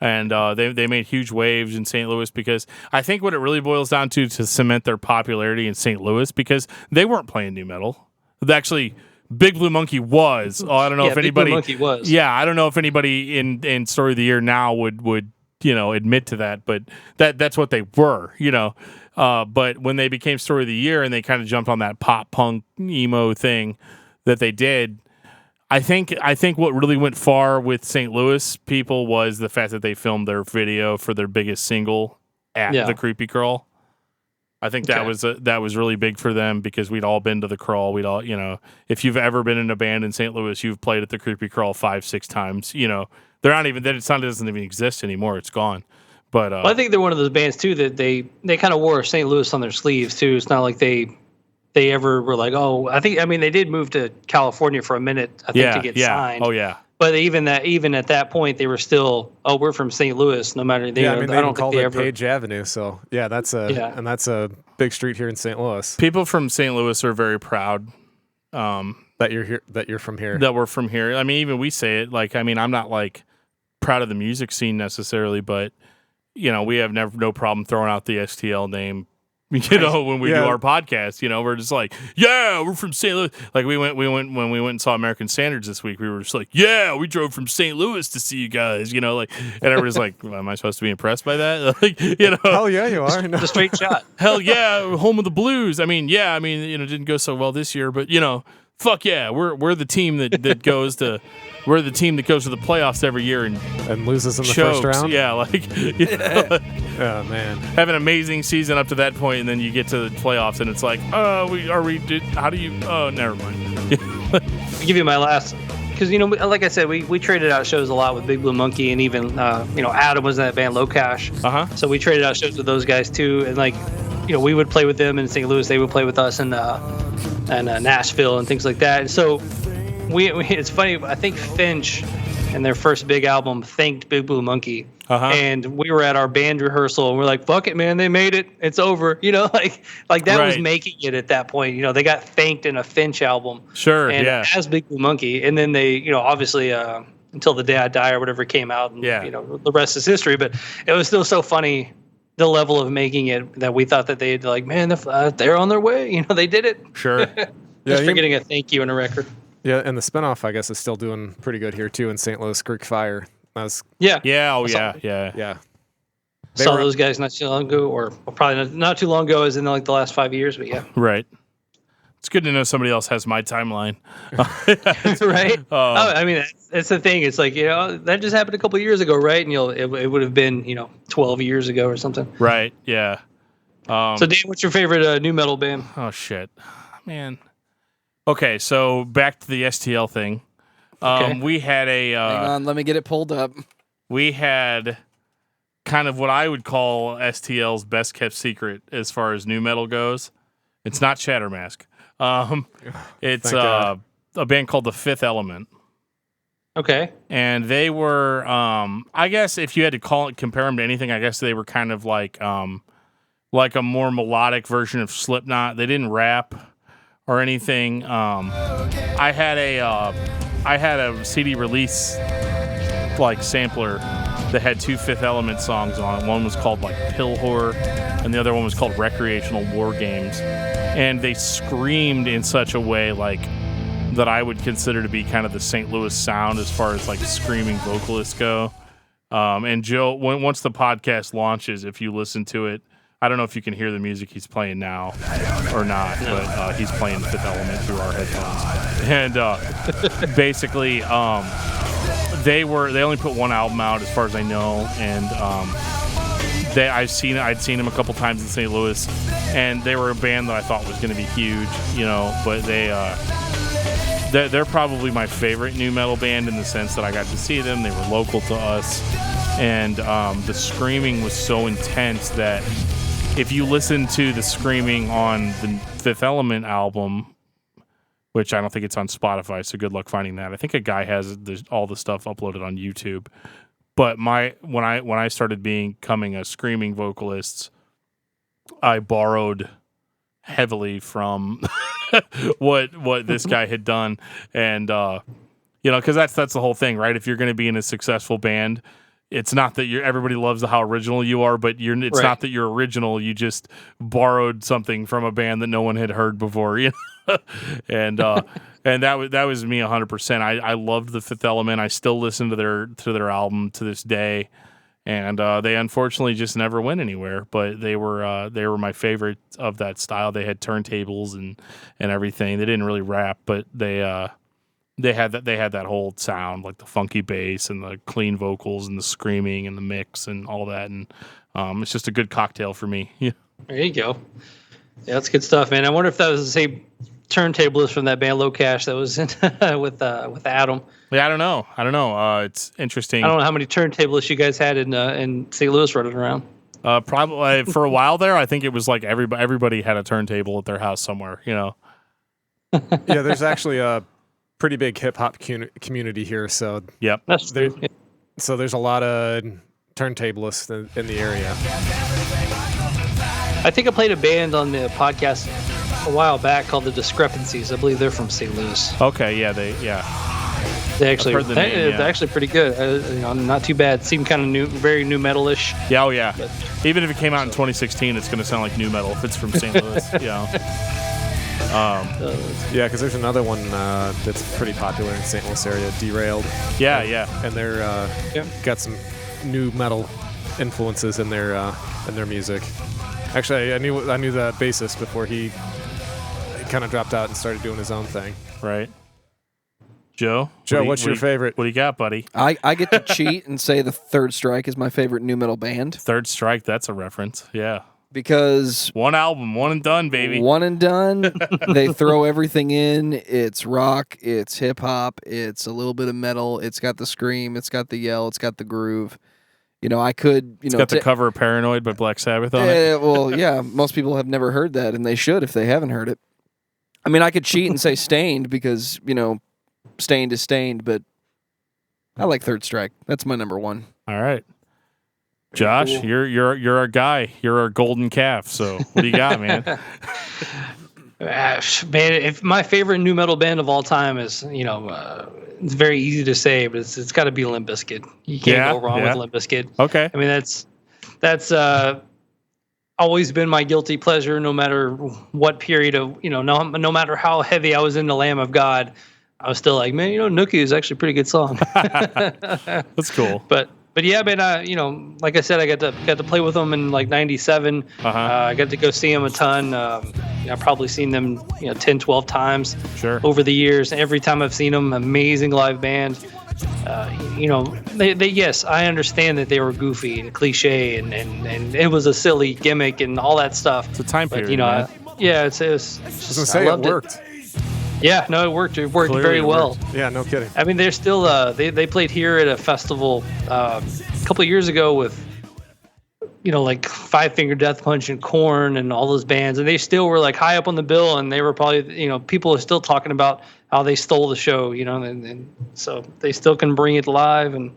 And they made huge waves in St. Louis, because I think what it really boils down to cement their popularity in St. Louis, because they weren't playing new metal. Actually, Big Blue Monkey was. I don't know if anybody. Big Blue Monkey was. Yeah, I don't know if anybody in Story of the Year now would admit to that, but that's what they were. But when they became Story of the Year and they kind of jumped on that pop punk emo thing that they did. I think what really went far with St. Louis people was the fact that they filmed their video for their biggest single at the Creepy Crawl. I think that was really big for them, because we'd all been to the Crawl. We'd all, if you've ever been in a band in St. Louis, you've played at the Creepy Crawl 5-6 times. They're not even that. It doesn't even exist anymore. It's gone. But I think they're one of those bands too that they kind of wore St. Louis on their sleeves too. It's not like they ever were like, they did move to California for a minute, to get signed. Oh yeah. But even at that point, they were still, we're from St. Louis, no matter. They don't call it Page Avenue. So that's a big street here in St. Louis. People from St. Louis are very proud that you're here, that you're from here, that we're from here. I mean, even we say it. I'm not proud of the music scene necessarily, but we have no problem throwing out the STL name. When we do our podcast, we're just like, yeah, we're from St. Louis. Like when we went and saw American Standards this week, we were just like, yeah, we drove from St. Louis to see you guys, and everybody's like, am I supposed to be impressed by that? Hell yeah, you are. The straight shot. Hell yeah, home of the Blues. It didn't go so well this year, but fuck yeah, we're the team that goes to. We're the team that goes to the playoffs every year and loses in the first round. Yeah, oh man, have an amazing season up to that point, and then you get to the playoffs, and it's like, how do you? Oh, never mind. I'll give you my last, because like I said, we traded out shows a lot with Big Blue Monkey, and even Adam was in that band Low Cash. So we traded out shows with those guys too, and we would play with them in St. Louis, they would play with us in Nashville and things like that. And so. It's funny. I think Finch, in their first big album, thanked Big Blue Monkey, and we were at our band rehearsal, and we're like, "Fuck it, man! They made it. It's over." That was making it at that point. They got thanked in a Finch album, sure, as Big Blue Monkey, and then they, obviously, Until the Day I Die or whatever came out, and the rest is history. But it was still so funny. The level of making it that we thought that they'd they're on their way. They did it. Sure. Just for getting a thank you and a record. Yeah, and the spinoff, I guess, is still doing pretty good here too in St. Louis. Greek Fire. Yeah. Saw those guys not too long ago, or probably not too long ago, as in the last 5 years. But yeah, right. It's good to know somebody else has my timeline. Right. That's the thing. It's like that just happened a couple of years ago, right? And it would have been 12 years ago or something. Right. Yeah. So Dan, what's your favorite new metal band? Oh shit. man. Okay, so back to the STL thing. Okay. We had a... Hang on, let me get it pulled up. We had kind of what I would call STL's best kept secret as far as nu metal goes. It's not Shattermask. It's a band called The Fifth Element. Okay. And they were, I guess if you had to compare them to anything, I guess they were kind of like a more melodic version of Slipknot. They didn't rap or anything. I had a CD release like sampler that had 2 Fifth Element songs on it. One was called like Pill Whore, and the other one was called Recreational War Games. And they screamed in such a way like that I would consider to be kind of the St. Louis sound as far as like screaming vocalists go. And Joe, once the podcast launches, if you listen to it, I don't know if you can hear the music he's playing now or not, but he's playing Fifth Element through our headphones. And basically, they only put one album out as far as I know, and I'd seen them a couple times in St. Louis, and they were a band that I thought was going to be huge, but they're probably my favorite nu metal band in the sense that I got to see them. They were local to us, and the screaming was so intense that if you listen to the screaming on the Fifth Element album, which I don't think it's on Spotify, so good luck finding that. I think a guy has all the stuff uploaded on YouTube. But when I started becoming a screaming vocalist, I borrowed heavily from what this guy had done, and because that's the whole thing, right? If you're going to be in a successful band, it's not that everybody loves how original you are, but it's right. Not that you're original. You just borrowed something from a band that no one had heard before, and that was me 100%. I loved the Fifth Element. I still listen to their album to this day, and they unfortunately just never went anywhere. But they were my favorite of that style. They had turntables and everything. They didn't really rap, but they had that whole sound, like the funky bass and the clean vocals and the screaming and the mix and all that. And it's just a good cocktail for me. Yeah. There you go. Yeah, that's good stuff, man. I wonder if that was the same turntablist from that band Low Cash that was in with Adam. Yeah, I don't know. It's interesting. I don't know how many turntablists you guys had in St. Louis running around. Probably for a while there. I think it was like everybody had a turntable at their house somewhere. Yeah, there's actually a pretty big hip hop community here. So yep, so there's a lot of turntablists in the area. I think I played a band on the podcast a while back called the Discrepancies. I believe they're from St. Louis. Okay, yeah, they actually they're actually pretty good. Not too bad. Seemed kind of very nu metal-ish. Yeah, oh yeah. But, even if it came out in 2016, it's going to sound like nu metal if it's from St. Louis. Yeah, because there's another one that's pretty popular in St. Louis area, Derailed. Yeah, and they're got some nu metal influences in their music. Actually, I knew the bassist before he kind of dropped out and started doing his own thing. Right. Joe, what's your favorite? What do you got, buddy? I get to cheat and say the Third Strike is my favorite nu metal band. Third Strike, that's a reference. Yeah. Because one album, one and done, baby. One and done. They throw everything in. It's rock, it's hip hop, it's a little bit of metal, it's got the scream, it's got the yell, it's got the groove. I could, It's got the cover of Paranoid by Black Sabbath on it. Well, yeah, most people have never heard that, and they should if they haven't heard it. I mean, I could cheat and say Stained because, Stained is Stained, but I like Third Strike. That's my number one. All right. Josh, cool. You're our guy. You're our golden calf. So what do you got, man? Man, if my favorite nu metal band of all time is, it's very easy to say, but it's got to be Limp Bizkit. You can't go wrong with Limp Bizkit. Okay. I mean, that's always been my guilty pleasure, no matter what period of, no matter how heavy I was into Lamb of God, I was still like, man, Nookie is actually a pretty good song. That's cool. But yeah, man, like I said, I got to play with them in like '97. I got to go see them a ton. I've probably seen them 10, 12 times over the years. Every time I've seen them, amazing live band. They yes, I understand that they were goofy and cliche and it was a silly gimmick and all that stuff. It's a time period. Yeah, I was gonna say it worked. Yeah, no, it worked. It worked very well. Yeah, no kidding. I mean, they're still they played here at a festival a couple of years ago with, like Five Finger Death Punch and Korn and all those bands, and they still were like high up on the bill, and they were probably, people are still talking about how they stole the show, and so they still can bring it live, and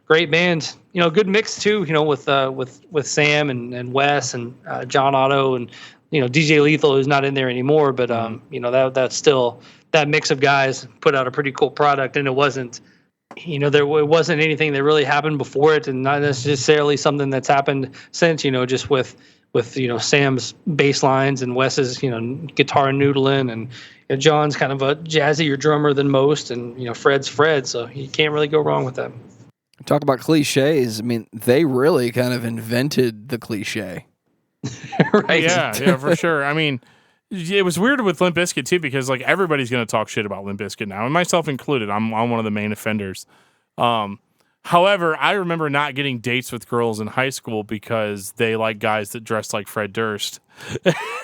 great band, good mix too, with Sam and Wes and John Otto and DJ Lethal, who's not in there anymore, but that's still, that mix of guys put out a pretty cool product, and it wasn't. It wasn't anything that really happened before it, and not necessarily something that's happened since. Just with Sam's bass lines and Wes's guitar noodling, and John's kind of a jazzier drummer than most, and Fred's Fred, so you can't really go wrong with that. Talk about cliches. I mean, they really kind of invented the cliche. Right? Yeah, for sure. I mean, it was weird with Limp Bizkit too, because like everybody's going to talk shit about Limp Bizkit now, and myself included. I'm one of the main offenders. However, I remember not getting dates with girls in high school because they like guys that dressed like Fred Durst,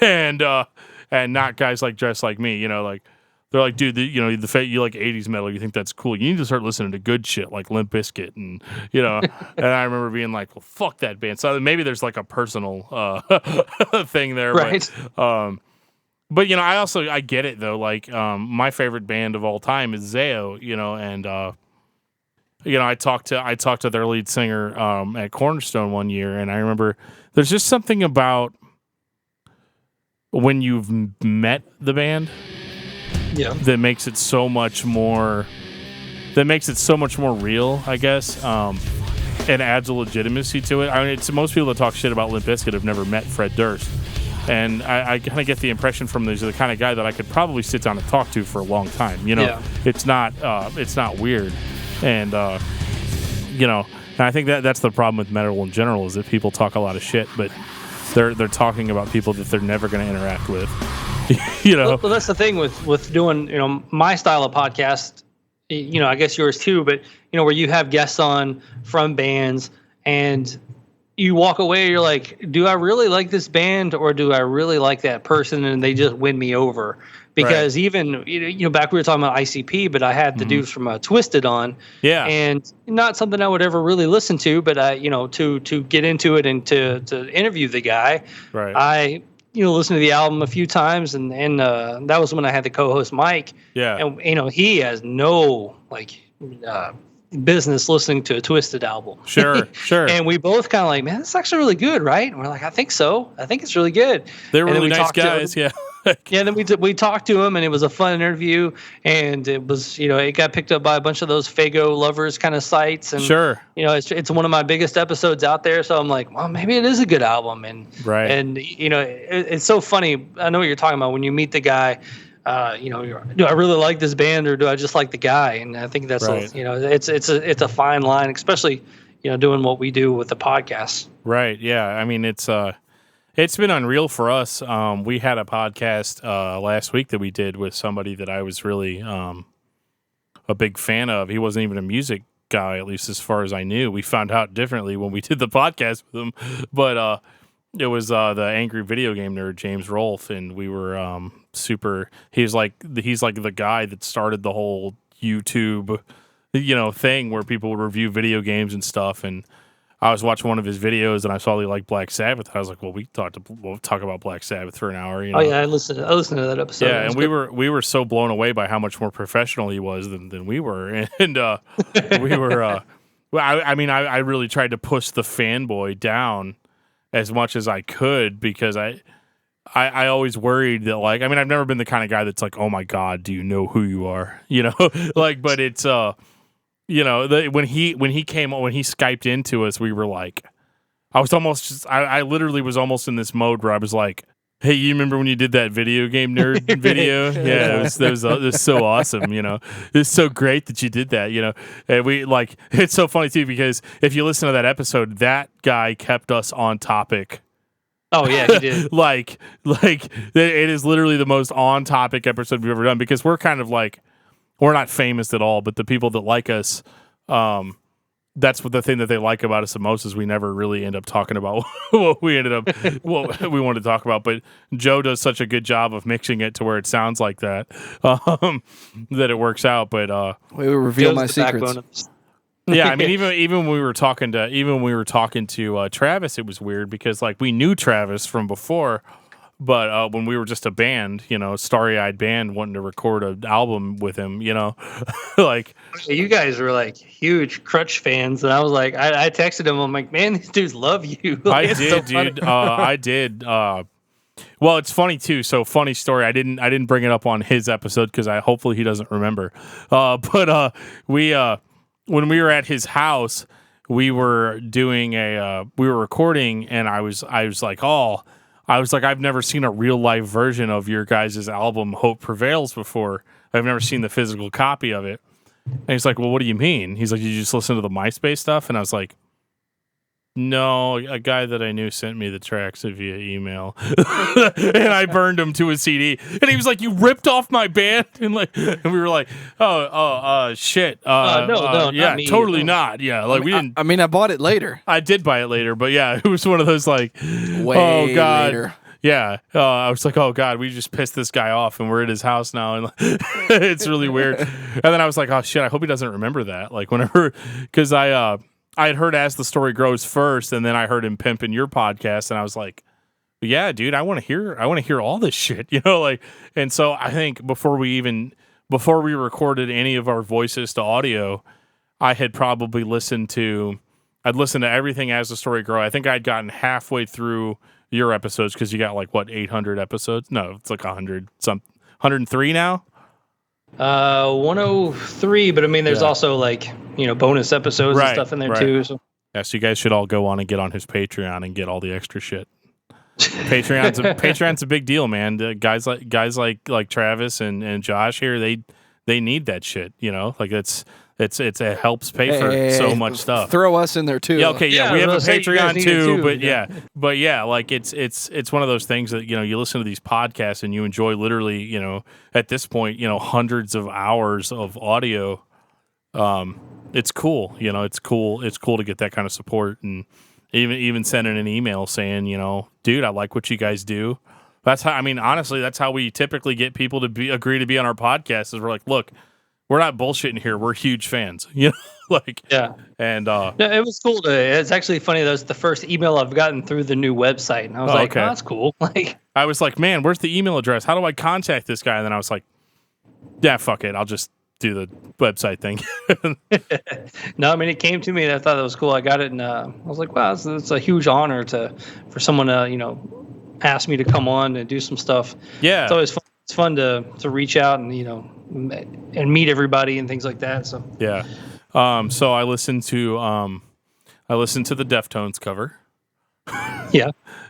and not guys like dressed like me. Like they're like, dude, you like 80s metal, you think that's cool. You need to start listening to good shit like Limp Bizkit, and And I remember being like, well, fuck that band. So maybe there's like a personal thing there, right? But I get it though. Like my favorite band of all time is Zao, and I talked to their lead singer at Cornerstone one year, and I remember there's just something about when you've met the band, that makes it so much more real, I guess, and adds a legitimacy to it. I mean, it's most people that talk shit about Limp Bizkit have never met Fred Durst. And I kind of get the impression from these, the kind of guy that I could probably sit down and talk to for a long time. It's not weird, and and I think that's the problem with metal in general, is that people talk a lot of shit, but they're talking about people that they're never going to interact with. Well, that's the thing with doing my style of podcast. I guess yours too, but where you have guests on from bands and you walk away, you're like, do I really like this band or do I really like that person? And they just win me over. Because even, back we were talking about ICP, but I had the dudes from Twisted on. Yeah. And not something I would ever really listen to, but to get into it and to interview the guy, I listened to the album a few times, and that was when I had the co-host Mike. Yeah. And he has no business listening to a Twisted album. Sure. And we both kind of like, man, this is actually really good, right? And we're like, I think so. I think it's really good. They're really nice guys, yeah. Yeah, then we talked to him, and it was a fun interview, and it was, it got picked up by a bunch of those Fago lovers kind of sites, and it's one of my biggest episodes out there, so I'm like, well, maybe it is a good album, and it's so funny. I know what you're talking about when you meet the guy. Do I really like this band or do I just like the guy? And I think that's it's a fine line, especially doing what we do with the podcast. Right. Yeah. I mean, it's been unreal for us. We had a podcast last week that we did with somebody that I was really a big fan of. He wasn't even a music guy, at least as far as I knew. We found out differently when we did the podcast with him, but it was the angry video game nerd James Rolfe, and we were super. He's like the guy that started the whole YouTube thing where people would review video games and stuff. And I was watching one of his videos, and I saw he liked Black Sabbath. I was like, well, we'll talk about Black Sabbath for an hour. Oh yeah, I listened to that episode. Yeah, and we were so blown away by how much more professional he was than we were, and we were. I really tried to push the fanboy down as much as I could, because I always worried that, like, I mean, I've never been the kind of guy that's like, oh my God, do you know who you are? But it's when he Skyped into us, we were like, I literally was almost in this mode where I was like, hey, you remember when you did that video game nerd video? Yeah, it was so awesome, It's so great that you did that, And we, like, it's so funny too, because if you listen to that episode, that guy kept us on topic. Oh yeah, he did. like it is literally the most on topic episode we've ever done, because we're kind of like, we're not famous at all, but the people that like us, that's what the thing that they like about us the most is we never really end up talking about what we wanted to talk about. But Joe does such a good job of mixing it to where it sounds like that, that it works out. But we will reveal my secrets. Yeah, I mean, even when we were talking to Travis, it was weird because like we knew Travis from before, but when we were just a band, starry-eyed band wanting to record an album with him, like you guys were like huge Crutch fans, and I was like, I texted him, I'm like, man, these dudes love you. Like, I did, dude. I did. Well, it's funny too. So funny story. I didn't bring it up on his episode because hopefully he doesn't remember. But when we were at his house, we were doing we were recording, and I was like, I've never seen a real live version of your guys' album Hope Prevails before. I've never seen the physical copy of it. And he's like, well, what do you mean? He's like, you just listen to the MySpace stuff? And I was like, no, a guy that I knew sent me the tracks via email, and I burned them to a CD. And he was like, "You ripped off my band," and we were like, "Oh, shit, no, yeah, not me. totally not, yeah." Like we didn't. I mean, I bought it later. I did buy it later, but yeah, it was one of those like, way oh god, later. Yeah, I was like, oh god, we just pissed this guy off, and we're at his house now, and it's really weird. And then I was like, oh shit, I hope he doesn't remember that. Like whenever, because I had heard As the Story Grows first, and then I heard him pimping your podcast, and I was like, yeah, dude, I want to hear all this shit, like. And so I think before we recorded any of our voices to audio, I had probably listened to everything As the Story Grows. I think I'd gotten halfway through your episodes because you got like what 800 episodes? No, it's like 103 now. 103, but I mean, there's also like bonus episodes and stuff in there too. So. Yeah, so you guys should all go on and get on his Patreon and get all the extra shit. Patreon's a big deal, man. Guys like Travis and Josh here, they need that shit. Like it helps pay for so much stuff. Throw us in there too. Yeah, okay, yeah, we have a Patreon too, but yeah, like it's one of those things that you listen to these podcasts and you enjoy literally at this point hundreds of hours of audio. It's cool, it's cool to get that kind of support, and even sending an email saying dude, I like what you guys do. That's how, I mean, honestly, that's how we typically get people to agree to be on our podcast. Is we're like, look, we're not bullshitting here. We're huge fans, like, yeah. And it was cool it's actually funny. That was the first email I've gotten through the new website. And I was like, okay. Oh, that's cool. Like, I was like, man, where's the email address? How do I contact this guy? And then I was like, yeah, fuck it. I'll just do the website thing. No, I mean, it came to me and I thought it was cool. I got it. And I was like, wow, it's a huge honor for someone to, ask me to come on and do some stuff. Yeah. It's always fun. It's fun to reach out and, and meet everybody and things like that. So yeah, so I listened to the Deftones cover. Yeah,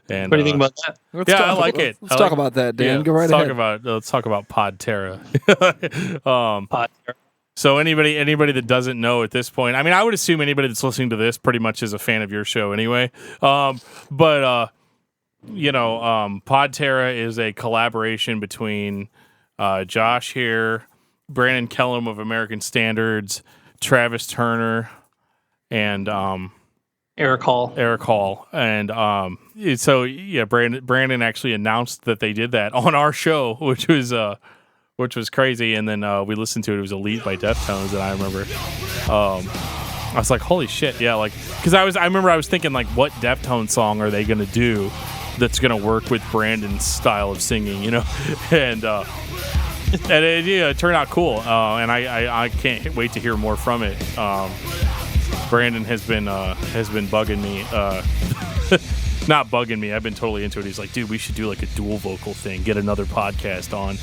and what do you think about that? I like it. Let's talk about that, Dan. Go right ahead. Let's talk about Pantera. Pantera. So anybody that doesn't know at this point, I mean, I would assume anybody that's listening to this pretty much is a fan of your show anyway. But Pantera is a collaboration between Josh here, Brandon Kellum of American Standards, Travis Turner, and Eric Hall. And so yeah, Brandon actually announced that they did that on our show, which was crazy. And then we listened to it. It was Elite by Deftones, and I remember I was like, holy shit, yeah, like, because I remember I was thinking, like, what Deftones song are they gonna do that's gonna work with Brandon's style of singing, and it turned out cool, and I can't wait to hear more from it. Brandon has been bugging me, not bugging me. I've been totally into it. He's like, dude, we should do like a dual vocal thing, get another podcast on.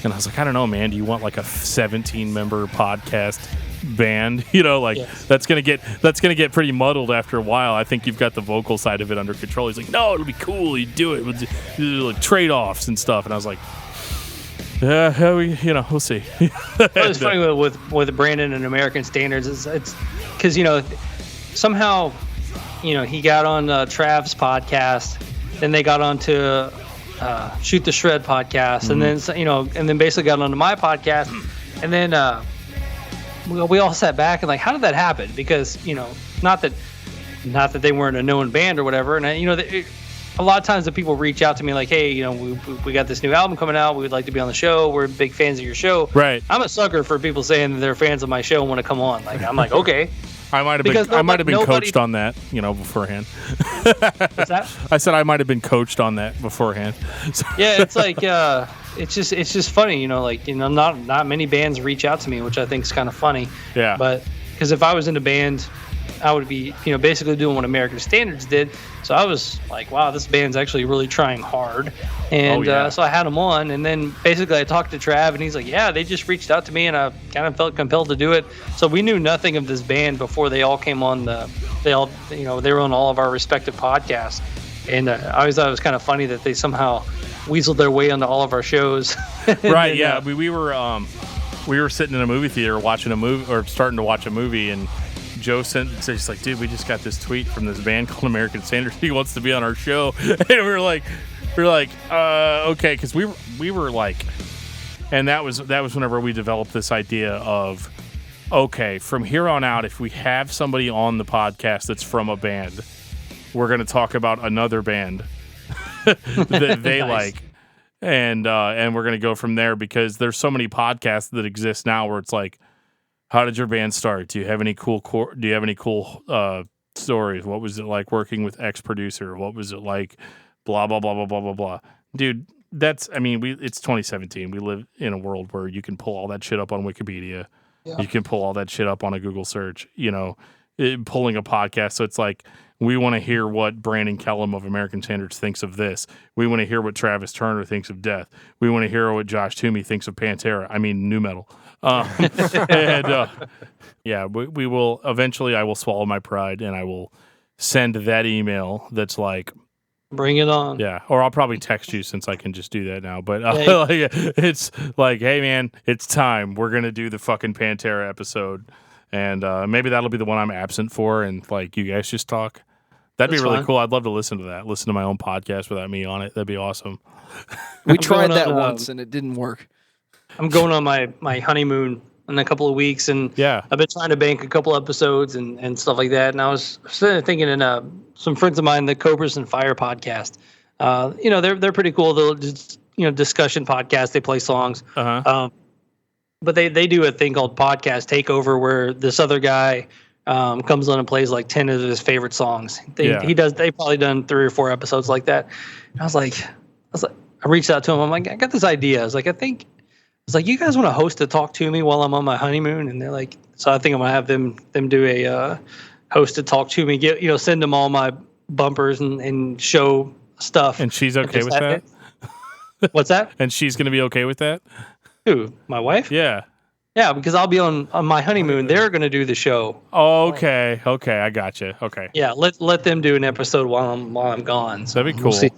And I was like, I don't know, man. Do you want like a 17-member podcast band? Yes. that's gonna get pretty muddled after a while. I think you've got the vocal side of it under control. He's like, no, it'll be cool. You do it. We'll do like trade-offs and stuff. And I was like, we'll see. It's funny with Brandon and American Standards. It's because somehow he got on Trav's podcast, then they got onto Shoot the Shred podcast, and then and then basically got onto my podcast, and then we all sat back and like, how did that happen? Because not that they weren't a known band or whatever, and a lot of times the people reach out to me like, hey, we got this new album coming out, we would like to be on the show, we're big fans of your show. Right. I'm a sucker for people saying that they're fans of my show and want to come on. Like, I'm like, okay. I might have been coached on that, beforehand. What's that? I said I might have been coached on that beforehand. So. Yeah, it's like it's just funny, not many bands reach out to me, which I think is kind of funny. Yeah. But because if I was in a band, I would be, basically doing what American Standards did. So I was like, wow, this band's actually really trying hard. And so I had them on. And then basically I talked to Trav, and he's like, yeah, they just reached out to me, and I kind of felt compelled to do it. So we knew nothing of this band before they all came on they were on all of our respective podcasts. And I always thought it was kind of funny that they somehow weaseled their way onto all of our shows. Right, yeah. We were sitting in a movie theater watching a movie, or starting to watch a movie, and Joe says, like, dude, we just got this tweet from this band called American Standards. He wants to be on our show. And we were like, okay, because we were like, and that was whenever we developed this idea of, okay, from here on out, if we have somebody on the podcast that's from a band, we're going to talk about another band that they nice. Like, and we're going to go from there, because there's so many podcasts that exist now where it's like, how did your band start? Do you have any cool stories? What was it like working with X producer? What was it like? Blah blah blah blah blah blah blah. Dude, it's 2017. We live in a world where you can pull all that shit up on Wikipedia. Yeah. You can pull all that shit up on a Google search. Pulling a podcast. So it's like, we want to hear what Brandon Kellum of American Standards thinks of this. We want to hear what Travis Turner thinks of Death. We want to hear what Josh Toomey thinks of Pantera. I mean, nu metal. We will eventually. I will swallow my pride, and I will send that email that's like, bring it on. Yeah, or I'll probably text you, since I can just do that now. But it's like, hey man, it's time. We're gonna do the fucking Pantera episode, and maybe that'll be the one I'm absent for, and like, you guys just talk. That'd be really cool. I'd love to listen to that. Listen to my own podcast without me on it. That'd be awesome. We tried that once, and it didn't work. I'm going on my honeymoon in a couple of weeks, and I've been trying to bank a couple episodes and stuff like that. And I was thinking, some friends of mine, the Cobras and Fire podcast, they're pretty cool. They'll just, discussion podcast. They play songs. Uh-huh. But they do a thing called Podcast Takeover, where this other guy comes on and plays like 10 of his favorite songs. They've probably done 3 or 4 episodes like that. And I was like, I reached out to him. I'm like, I got this idea. I was like, you guys want to host a Talk Toomey while I'm on my honeymoon? And they're like, so I think I'm gonna have them do a hosted Talk Toomey. Send them all my bumpers and show stuff. And she's okay with that? What's that? And she's gonna be okay with that? Who? My wife? Yeah. Yeah, because I'll be on my honeymoon. They're gonna do the show. Okay, I gotcha. Okay. Yeah, let them do an episode while I'm gone. So that'd be cool. We'll see.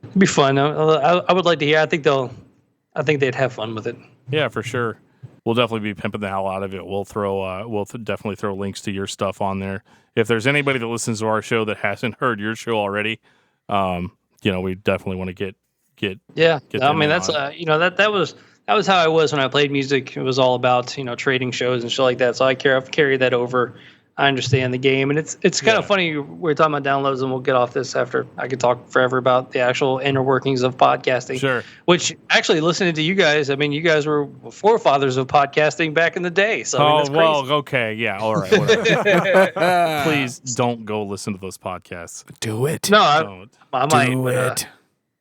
It'd be fun. I would like to hear. I think they'd have fun with it. Yeah, for sure. We'll definitely be pimping the hell out of it. We'll definitely throw links to your stuff on there. If there's anybody that listens to our show that hasn't heard your show already, we definitely want to get. Yeah, I mean, that's that was how I was when I played music. It was all about trading shows and shit like that. So I carry that over. I understand the game, and it's kind of funny. We're talking about downloads, and we'll get off this after. I could talk forever about the actual inner workings of podcasting. Sure. Which, actually, listening to you guys, I mean, you guys were forefathers of podcasting back in the day. So that's crazy. Okay, yeah, all right. Whatever. Please don't go listen to those podcasts. Do it. No, I might. Do it.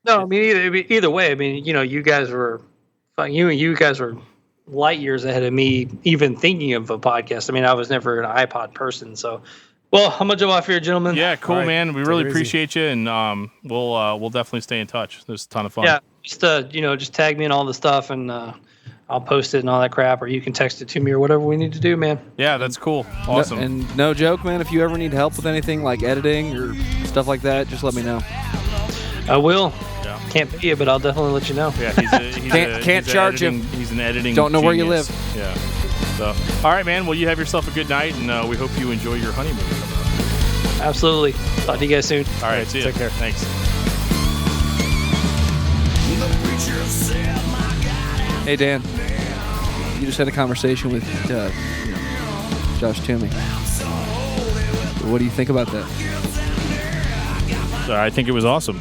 No, I mean either way. I mean, you guys were, you guys were light years ahead of me even thinking of a podcast. I mean, I was never an iPod person. So, well, I'm gonna jump off here, gentlemen. Yeah, cool, man. We really appreciate you, and we'll definitely stay in touch. It was a ton of fun. Yeah, just tag me in all the stuff, and I'll post it and all that crap, or you can text it to me or whatever we need to do, man. Yeah, that's cool. Awesome. And no joke, man, if you ever need help with anything like editing or stuff like that, just let me know. I will. Yeah. Can't pay you, but I'll definitely let you know. Yeah, can't charge him. He's an editing Don't know genius. where you live. Yeah. So, all right, man. Well, you have yourself a good night, and we hope you enjoy your honeymoon. Absolutely. Talk to you guys soon. All right, see you. Take care. Thanks. Hey, Dan. You just had a conversation with Josh Toomey. What do you think about that? I think it was awesome.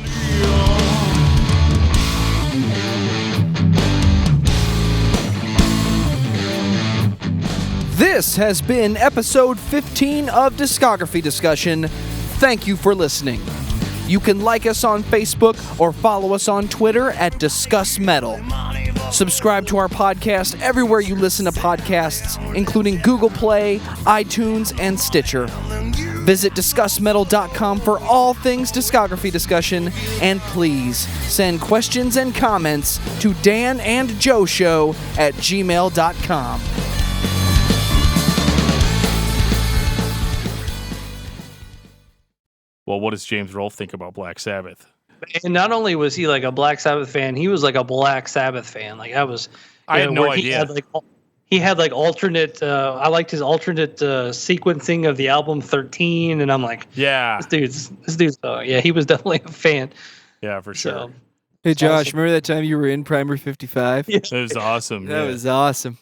This has been episode 15 of Discography Discussion. Thank you for listening. You can like us on Facebook or follow us on Twitter at Discuss Metal. Subscribe to our podcast everywhere you listen to podcasts, including Google Play, iTunes, and Stitcher. Visit DiscussMetal.com for all things discography discussion, and please send questions and comments to danandjoeshow@gmail.com. Well, what does James Rolfe think about Black Sabbath? And not only was he like a Black Sabbath fan, he was like a Black Sabbath fan. Like I had no idea. He had like alternate. I liked his alternate sequencing of the album 13, and I'm like, yeah, this dude's. Yeah, he was definitely a fan. Yeah, for sure. So, Hey Josh, remember that time you were in Primer 55? Yeah. It was awesome. That was awesome.